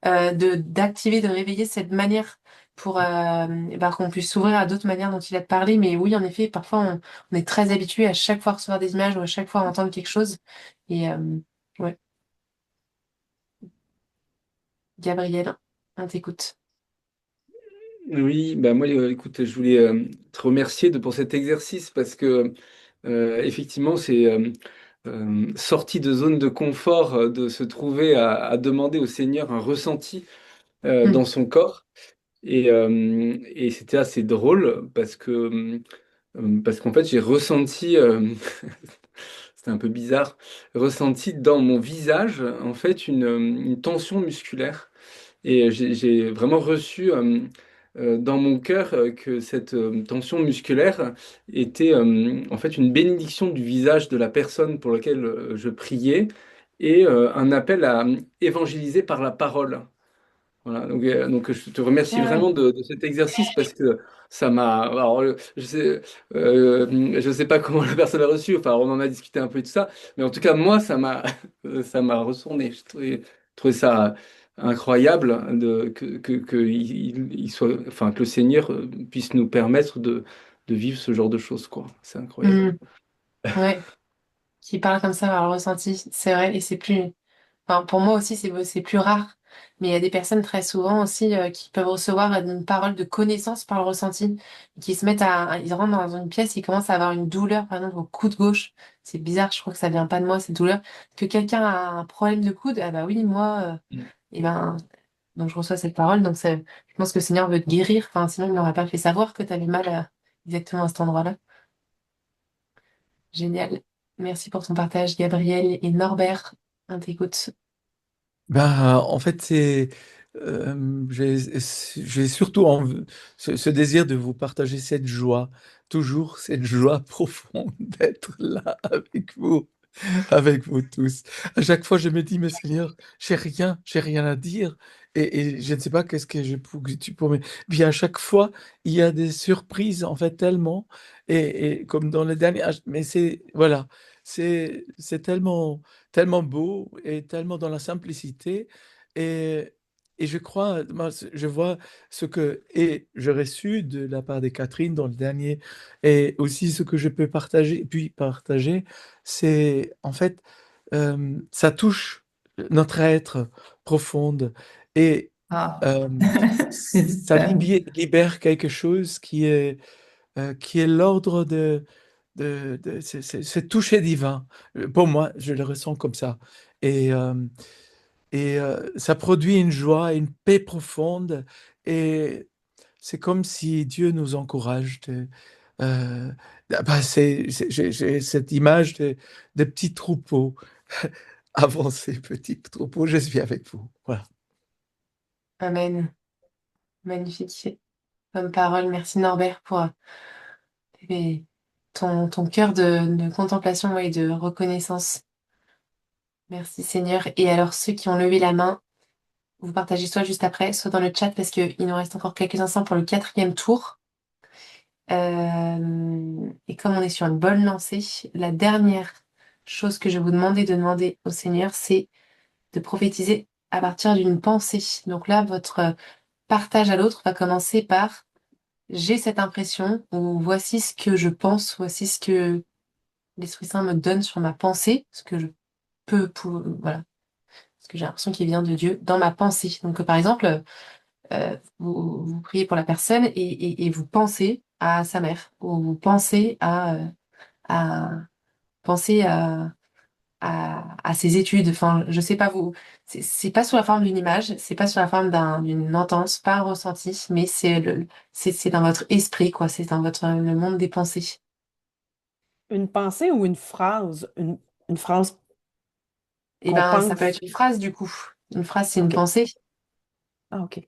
d'activer, de réveiller cette manière pour qu'on puisse s'ouvrir à d'autres manières dont il a parlé. Mais oui, en effet, parfois on est très habitué à chaque fois recevoir des images ou à chaque fois entendre quelque chose. Et ouais, Gabriel, on t'écoute. Oui, bah moi, écoute, je voulais te remercier pour cet exercice parce que effectivement, c'est sorti de zone de confort de se trouver à demander au Seigneur un ressenti Mm. dans son corps. Et c'était assez drôle parce qu'en fait, j'ai ressenti, c'était un peu bizarre, ressenti dans mon visage, en fait, une tension musculaire. Et j'ai vraiment reçu dans mon cœur que cette tension musculaire était en fait une bénédiction du visage de la personne pour laquelle je priais et un appel à évangéliser par la parole. Voilà, donc je te remercie Ah ouais. vraiment de cet exercice parce que ça m'a. Alors, je sais pas comment la personne a reçu, enfin, on en a discuté un peu de ça, mais en tout cas, moi, ça m'a retourné. Trouvé ça incroyable il soit, enfin, que le Seigneur puisse nous permettre de vivre ce genre de choses, quoi. C'est incroyable. Mm. Ouais, qui parle comme ça par le ressenti, c'est vrai, et c'est plus. Enfin, pour moi aussi, c'est plus rare. Mais il y a des personnes très souvent aussi qui peuvent recevoir une parole de connaissance par le ressenti, qui se mettent ils rentrent dans une pièce, ils commencent à avoir une douleur, par exemple au coude gauche. C'est bizarre, je crois que ça vient pas de moi, cette douleur. Que quelqu'un a un problème de coude, ah bah oui, moi, et ben, donc je reçois cette parole. Donc je pense que le Seigneur veut te guérir. Enfin, sinon il n'aurait pas fait savoir que tu avais mal exactement à cet endroit-là. Génial. Merci pour ton partage, Gabriel et Norbert. On t'écoute. Ben, en fait, j'ai surtout ce désir de vous partager cette joie, toujours cette joie profonde d'être là avec vous tous. À chaque fois, je me dis, mais Seigneur, j'ai rien à dire et je ne sais pas qu'est-ce que tu pourrais. Puis à chaque fois, il y a des surprises, en fait, tellement et comme dans le dernier, mais voilà, c'est tellement beau et tellement dans la simplicité. Et et je crois, moi, je vois ce que et j'aurais su de la part de Catherine dans le dernier, et aussi ce que je peux partager, puis partager, c'est en fait, ça touche notre être profonde et Ah, euh, ça j'espère. libère quelque chose qui est l'ordre c'est toucher divin. Pour moi, je le ressens comme ça. Et, euh, Ça produit une joie, une paix profonde. Et c'est comme si Dieu nous encourage. Euh, j'ai cette image de petits troupeaux. Avancez, petits troupeaux, je suis avec vous. Voilà. Amen. Magnifique comme parole. Merci Norbert pour et ton cœur de contemplation et de reconnaissance. Merci Seigneur. Et alors ceux qui ont levé la main, vous partagez soit juste après, soit dans le chat parce qu'il nous reste encore quelques instants pour le quatrième tour. Et comme on est sur une bonne lancée, la dernière chose que je vais vous demander de demander au Seigneur, c'est de prophétiser à partir d'une pensée. Donc là, votre partage à l'autre va commencer par j'ai cette impression ou voici ce que je pense, voici ce que l'Esprit Saint me donne sur ma pensée, ce que je voilà, ce que j'ai l'impression qu'il vient de Dieu dans ma pensée. Donc par exemple, vous priez pour la personne et vous pensez à sa mère ou vous pensez à penser à ses études. Enfin, je sais pas vous, c'est pas sous la forme d'une image, c'est pas sous la forme d'une entente, pas un ressenti, mais c'est dans votre esprit, quoi. C'est dans le monde des pensées. Une pensée ou une phrase Et qu'on ben, ça peut pense. être une phrase, du coup. Une phrase, c'est une OK. pensée. Ah, OK.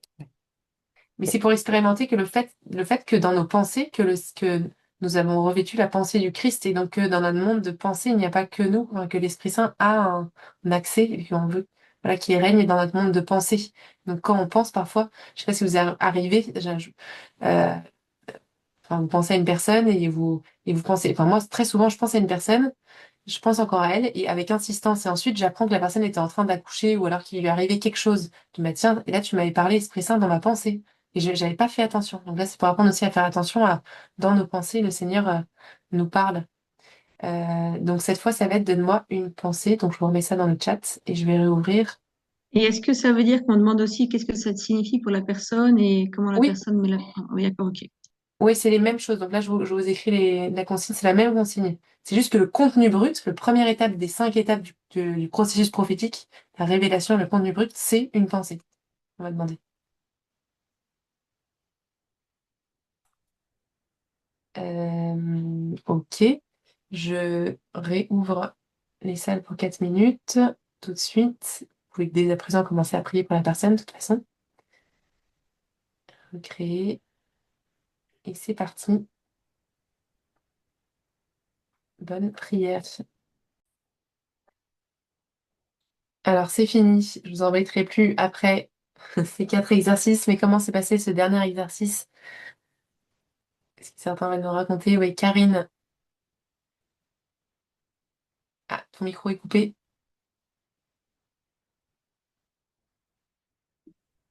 Mais OK. c'est pour expérimenter que le fait que dans nos pensées, que nous avons revêtu la pensée du Christ et donc que dans notre monde de pensée, il n'y a pas que nous, hein, que l'Esprit Saint a un accès et qu'on veut, voilà, qu'il règne dans notre monde de pensée. Donc quand on pense parfois, je sais pas si vous arrivez, euh, enfin, vous pensez à une personne et vous pensez, enfin moi très souvent je pense à une personne, je pense encore à elle et avec insistance et ensuite j'apprends que la personne était en train d'accoucher ou alors qu'il lui arrivait quelque chose. Je me dis, bah tiens, et là tu m'avais parlé Esprit Saint dans ma pensée et j'avais pas fait attention. Donc là c'est pour apprendre aussi à faire attention à dans nos pensées le Seigneur nous parle. Donc cette fois ça va être donne-moi une pensée. Donc je vous remets ça dans le chat et je vais réouvrir. Et est-ce que ça veut dire qu'on demande aussi qu'est-ce que ça signifie pour la personne et comment la Oui, personne me la... Ah, oui, d'accord, ok. oui, c'est les mêmes choses. Donc là, je vous écris la consigne, c'est la même consigne. C'est juste que le contenu brut, le première étape des 5 étapes du processus prophétique, la révélation, le contenu brut, c'est une pensée. On va demander. Ok, je réouvre les salles pour 4 minutes tout de suite. Vous pouvez dès à présent commencer à prier pour la personne, de toute façon. Recréer. Et c'est parti. Bonne prière. Alors, c'est fini. Je vous embêterai plus après ces 4 exercices. Mais comment s'est passé ce dernier exercice? Est-ce que certains veulent nous raconter? Oui, Karine. Ah, ton micro est coupé.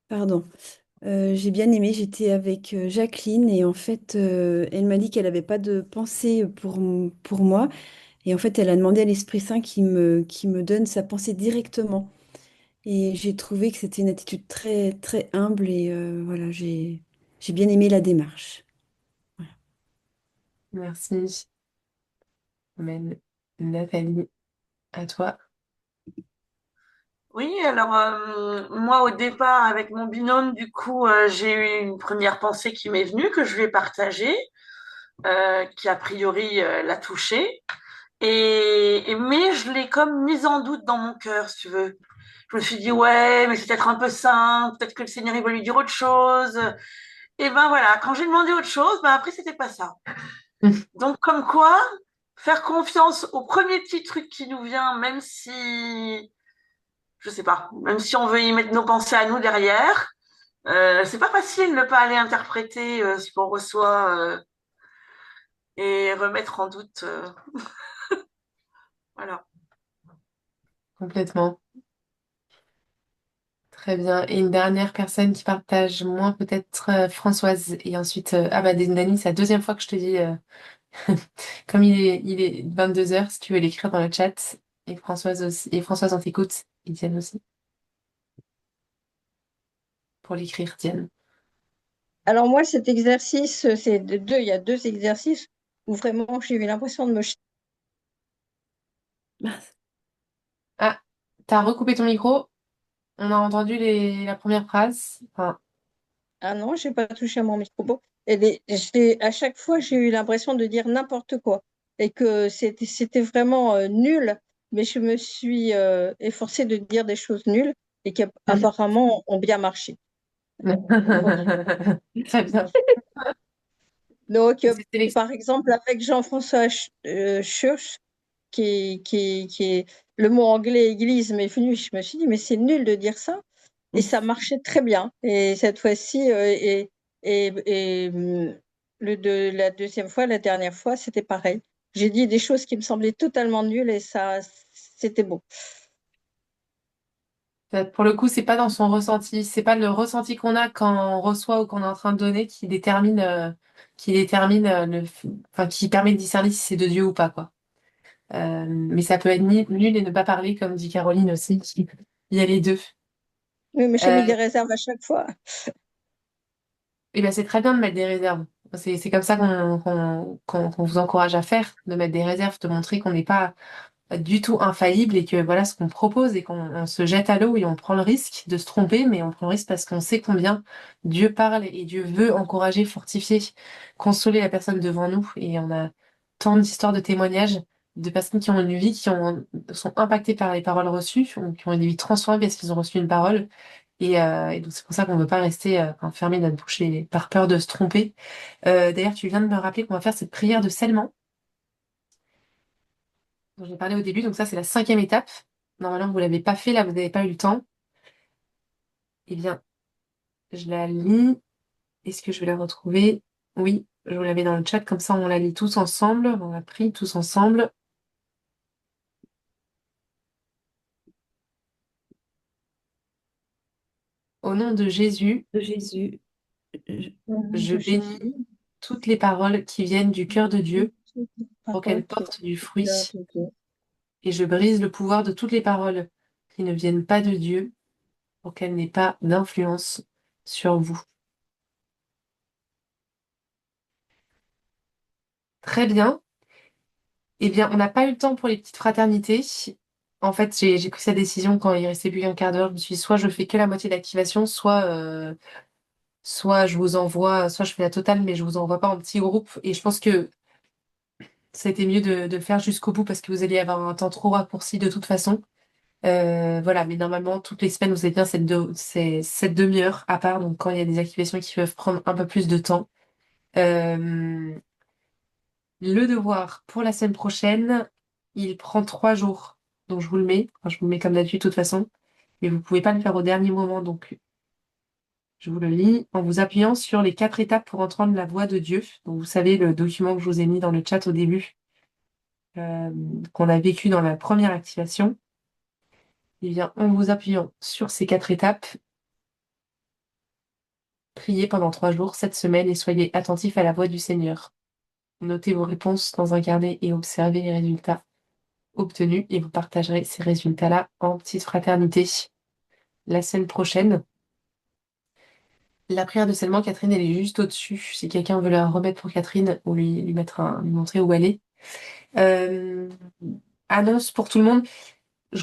Pardon. J'ai bien aimé, j'étais avec Jacqueline et en fait, elle m'a dit qu'elle n'avait pas de pensée pour moi. Et en fait, elle a demandé à l'Esprit Saint qui me donne sa pensée directement. Et j'ai trouvé que c'était une attitude très, très humble et voilà, j'ai bien aimé la démarche. Merci. Amen. Nathalie, à toi. Oui, alors moi au départ avec mon binôme, du coup, j'ai eu une première pensée qui m'est venue, que je vais partager, qui a priori l'a touchée. Mais je l'ai comme mise en doute dans mon cœur, si tu veux. Je me suis dit, ouais, mais c'est peut-être un peu simple, peut-être que le Seigneur il va lui dire autre chose. Et ben voilà, quand j'ai demandé autre chose, ben après c'était pas ça. Donc comme quoi, faire confiance au premier petit truc qui nous vient, même si, je sais pas, même si on veut y mettre nos pensées à nous derrière, c'est pas facile de ne pas aller interpréter ce qu'on reçoit et remettre en doute. Voilà. Complètement. Très bien. Et une dernière personne qui partage moins, peut-être Françoise. Et ensuite, ah bah Dani, c'est la deuxième fois que je te dis, comme il est 22 heures, si tu veux l'écrire dans le chat. Et Françoise aussi. Et Françoise, on t'écoute. Et Diane aussi. Pour l'écrire, Diane. Alors moi, cet exercice, c'est de deux. Il y a deux exercices où vraiment j'ai eu l'impression de me... Ah, t'as recoupé ton micro. On a entendu la première phrase. Enfin, Ah non, j'ai pas touché à mon micro. Bon. À chaque fois, j'ai eu l'impression de dire n'importe quoi et que c'était vraiment nul, mais je me suis efforcée de dire des choses nulles et qui apparemment ont bien marché. très bien. Donc, par exemple, avec Jean-François Schurch, qui est le mot anglais église m'est venu, je me suis dit, mais c'est nul de dire ça. Et ça marchait très bien. Et cette fois-ci, la deuxième fois, la dernière fois, c'était pareil. J'ai dit des choses qui me semblaient totalement nulles et ça, c'était beau. Pour le coup, c'est pas dans son ressenti, c'est pas le ressenti qu'on a quand on reçoit ou qu'on est en train de donner enfin, qui permet de discerner si c'est de Dieu ou pas, quoi. Mais ça peut être nul et ne pas parler, comme dit Caroline aussi. Il y a les deux. Oui, mais j'ai mis des réserves à chaque fois. Et ben c'est très bien de mettre des réserves. C'est comme ça qu'on vous encourage à faire, de mettre des réserves, de montrer qu'on n'est pas du tout infaillible et que voilà ce qu'on propose et qu'on se jette à l'eau et on prend le risque de se tromper, mais on prend le risque parce qu'on sait combien Dieu parle et Dieu veut encourager, fortifier, consoler la personne devant nous. Et on a tant d'histoires de témoignages de personnes qui ont une vie, sont impactées par les paroles reçues, qui ont une vie transformée parce qu'ils ont reçu une parole. Et donc c'est pour ça qu'on ne veut pas rester enfermé dans notre bouche par peur de se tromper. D'ailleurs, tu viens de me rappeler qu'on va faire cette prière de scellement dont j'ai parlé au début. Donc ça, c'est la 5e étape. Normalement, vous l'avez pas fait, là, vous n'avez pas eu le temps. Eh bien, je la lis. Est-ce que je vais la retrouver? Oui, je vous l'avais dans le chat, comme ça on la lit tous ensemble. On la prie tous ensemble. Au nom de Jésus, De Jésus, je bénis toutes les paroles qui viennent du cœur de Dieu pour qu'elles portent du fruit. Et je brise le pouvoir de toutes les paroles qui ne viennent pas de Dieu pour qu'elles n'aient pas d'influence sur vous. Très bien. Eh bien, on n'a pas eu le temps pour les petites fraternités. En fait, j'ai pris cette décision quand il restait plus qu'un quart d'heure. Je me suis dit, soit je fais que la moitié de l'activation, soit je vous envoie, soit je fais la totale, mais je vous envoie pas en petit groupe. Et je pense que c'était mieux de le faire jusqu'au bout parce que vous allez avoir un temps trop raccourci de toute façon. Voilà, mais normalement, toutes les semaines, vous avez bien cette demi-heure à part. Donc, quand il y a des activations qui peuvent prendre un peu plus de temps. Euh, Le devoir pour la semaine prochaine, il prend 3 jours. Donc je vous le mets. Enfin, je vous le mets comme d'habitude de toute façon. Mais vous ne pouvez pas le faire au dernier moment. Donc je vous le lis en vous appuyant sur les 4 étapes pour entendre la voix de Dieu. Donc vous savez, le document que je vous ai mis dans le chat au début, qu'on a vécu dans la première activation. Eh bien, en vous appuyant sur ces 4 étapes, priez pendant 3 jours cette semaine et soyez attentifs à la voix du Seigneur. Notez vos réponses dans un carnet et observez les résultats obtenus et vous partagerez ces résultats-là en petite fraternité la semaine prochaine. La prière de scellement, Catherine, elle est juste au-dessus. Si quelqu'un veut la remettre pour Catherine ou lui montrer où elle est. Euh, Annonce pour tout le monde.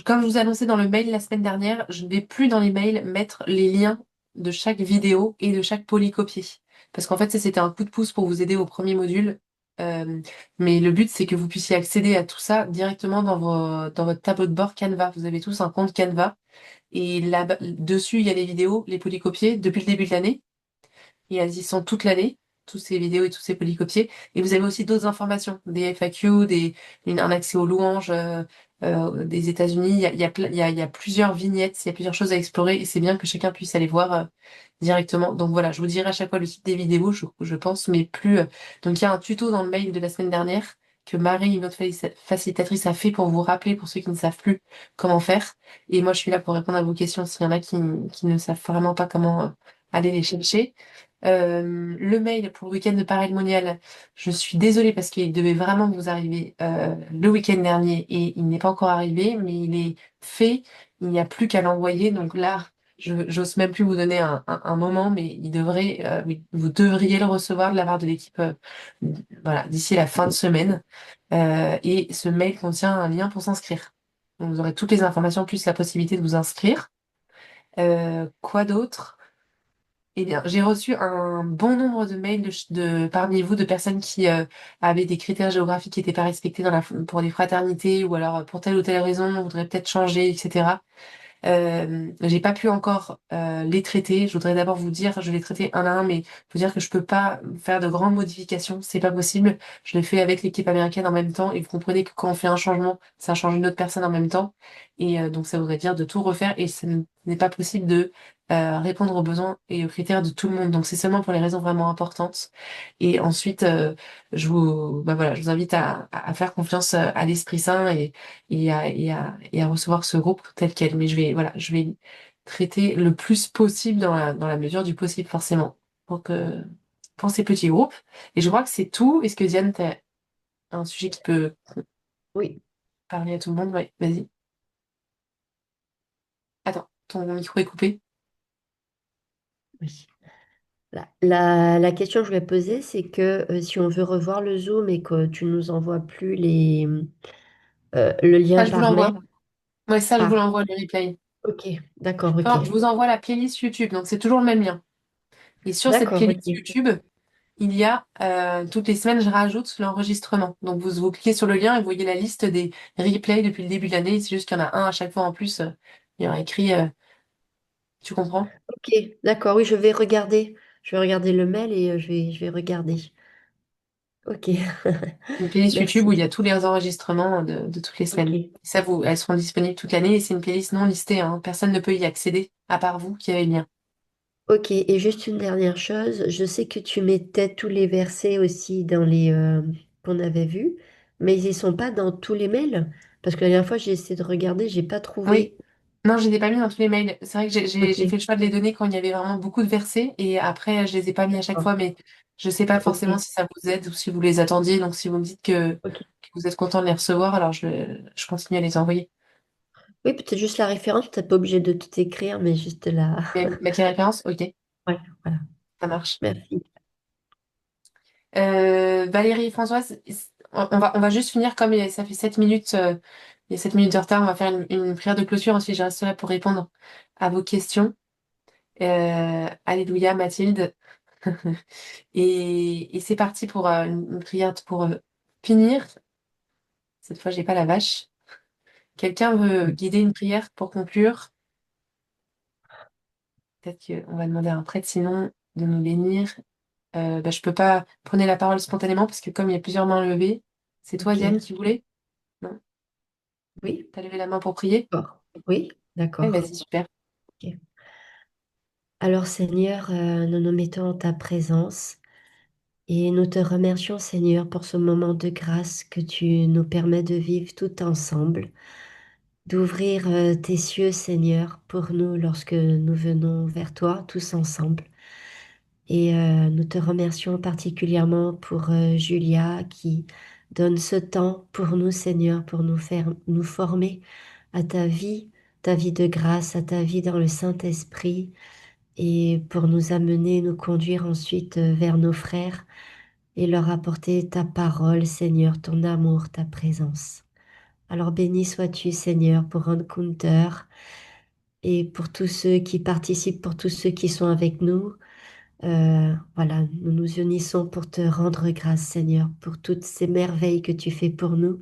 Comme je vous ai annoncé dans le mail la semaine dernière, je ne vais plus dans les mails mettre les liens de chaque vidéo et de chaque polycopié. Parce qu'en fait, ça, c'était un coup de pouce pour vous aider au premier module. Mais le but, c'est que vous puissiez accéder à tout ça directement dans votre tableau de bord Canva. Vous avez tous un compte Canva. Et là, dessus, il y a les vidéos, les polycopiés depuis le début de l'année. Et elles y sont toute l'année, tous ces vidéos et tous ces polycopiés. Et vous avez aussi d'autres informations, des FAQ, un accès aux louanges des États-Unis. Il y a plusieurs vignettes, il y a plusieurs choses à explorer. Et c'est bien que chacun puisse aller voir directement. Donc voilà, je vous dirai à chaque fois le site des vidéos, je pense, mais plus. Donc il y a un tuto dans le mail de la semaine dernière que Marie, une autre facilitatrice, a fait pour vous rappeler, pour ceux qui ne savent plus comment faire. Et moi, je suis là pour répondre à vos questions s'il y en a qui ne savent vraiment pas comment aller les chercher. Le mail pour le week-end de Paray-le-Monial, je suis désolée parce qu'il devait vraiment vous arriver le week-end dernier et il n'est pas encore arrivé, mais il est fait. Il n'y a plus qu'à l'envoyer. Donc là, j'ose même plus vous donner un moment, mais oui, vous devriez le recevoir de la part de l'équipe voilà, d'ici la fin de semaine. Et ce mail contient un lien pour s'inscrire. Donc, vous aurez toutes les informations plus la possibilité de vous inscrire. Quoi d'autre? Eh bien, j'ai reçu un bon nombre de mails parmi vous de personnes qui avaient des critères géographiques qui n'étaient pas respectés pour des fraternités ou alors pour telle ou telle raison, on voudrait peut-être changer, etc. J'ai pas pu encore les traiter. Je voudrais d'abord vous dire, je vais les traiter un à un, mais vous dire que je peux pas faire de grandes modifications, c'est pas possible. Je l'ai fait avec l'équipe américaine en même temps, et vous comprenez que quand on fait un changement, ça change une autre personne en même temps, et donc ça voudrait dire de tout refaire, et ce n'est pas possible de répondre aux besoins et aux critères de tout le monde. Donc c'est seulement pour les raisons vraiment importantes. Et ensuite, voilà, je vous invite à faire confiance à l'Esprit Saint et à recevoir ce groupe tel quel. Mais je vais traiter le plus possible dans la mesure du possible, forcément, pour ces petits groupes. Et je crois que c'est tout. Est-ce que Diane, tu as un sujet qui peut Oui. parler à tout le monde? Oui, vas-y. Attends, ton micro est coupé. Oui. La question que je vais poser, c'est que si on veut revoir le Zoom et que tu nous envoies plus le lien Ça, je vous par mail. l'envoie. Oui, ça, je vous Ah, l'envoie, le replay. ok, d'accord, ok. Non, je vous envoie la playlist YouTube, donc c'est toujours le même lien. Et sur cette D'accord, playlist ok. YouTube, il y a toutes les semaines, je rajoute l'enregistrement. Donc vous cliquez sur le lien et vous voyez la liste des replays depuis le début de l'année. C'est juste qu'il y en a un à chaque fois en plus. Il y aura écrit, tu comprends? Ok, d'accord, oui, je vais regarder. Je vais regarder le mail et je vais regarder. Ok, Une playlist YouTube où merci. il y a tous les enregistrements de toutes les semaines. Ok. Ça, elles seront disponibles toute l'année et c'est une playlist non listée, hein. Personne ne peut y accéder à part vous qui avez le lien. Ok, et juste une dernière chose, je sais que tu mettais tous les versets aussi dans les qu'on avait vus, mais ils ne sont pas dans tous les mails, parce que la dernière fois j'ai essayé de regarder, j'ai pas Oui. trouvé. Non, je les ai pas mis dans tous les mails. C'est vrai que j'ai fait Ok, le choix de les donner quand il y avait vraiment beaucoup de versets et après, je les ai pas mis à chaque d'accord. fois, mais je sais pas forcément Ok, si ça vous aide ou si vous les attendiez. Donc, si vous me dites ok. que vous êtes content de les recevoir, alors je continue à les envoyer. Oui, peut-être juste la référence, t'es pas obligé de tout écrire, mais juste la. Mais quelle référence? Ok, Ouais, voilà. ça marche. Merci. Valérie et Françoise, on va juste finir comme ça fait 7 minutes, il y a 7 minutes de retard. On va faire une prière de clôture. Ensuite, je reste là pour répondre à vos questions. Alléluia, Mathilde. Et c'est parti pour une prière pour finir. Cette fois, j'ai pas la vache. Quelqu'un veut guider une prière pour conclure? Peut-être qu'on va demander à un prêtre sinon de nous bénir. Je peux pas prendre la parole spontanément parce que comme il y a plusieurs mains levées, c'est toi, Diane, Ok. qui voulais? Non? Oui, T'as levé la main pour prier? d'accord. Oui, Oui, d'accord. vas-y, super. Ok. Alors Seigneur, nous nous mettons en ta présence et nous te remercions Seigneur pour ce moment de grâce que tu nous permets de vivre tout ensemble, d'ouvrir tes cieux Seigneur pour nous lorsque nous venons vers toi tous ensemble. Et nous te remercions particulièrement pour Julia qui donne ce temps pour nous Seigneur, pour nous faire nous former à ta vie de grâce, à ta vie dans le Saint-Esprit et pour nous amener, nous conduire ensuite vers nos frères et leur apporter ta parole, Seigneur, ton amour, ta présence. Alors béni sois-tu, Seigneur, pour Encounter et pour tous ceux qui participent, pour tous ceux qui sont avec nous. Voilà, nous nous unissons pour te rendre grâce, Seigneur, pour toutes ces merveilles que tu fais pour nous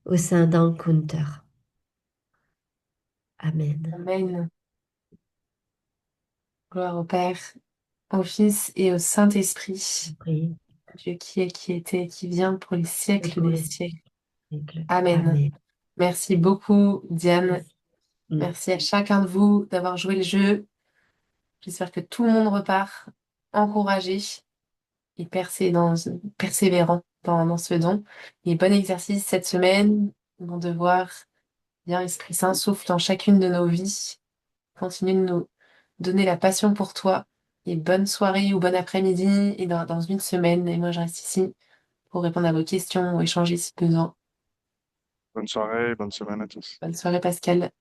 au sein d'Encounter. Amen. Amen. Gloire au Père, au Fils et au Saint-Esprit. Priez Dieu qui est, qui était, et qui vient pour les et siècles pour des les siècles. siècles. Amen. Amen. Merci beaucoup, Diane. Merci. Mm. Merci à chacun de vous d'avoir joué le jeu. J'espère que tout le monde repart encouragé et persévérant dans ce don. Et bon exercice cette semaine, bon devoir. Bien, Esprit Saint, souffle dans chacune de nos vies. Continue de nous donner la passion pour toi. Et bonne soirée ou bon après-midi et dans une semaine. Et moi, je reste ici pour répondre à vos questions ou échanger si besoin. Bonne soirée, bonne semaine à tous. Bonne soirée, Pascal.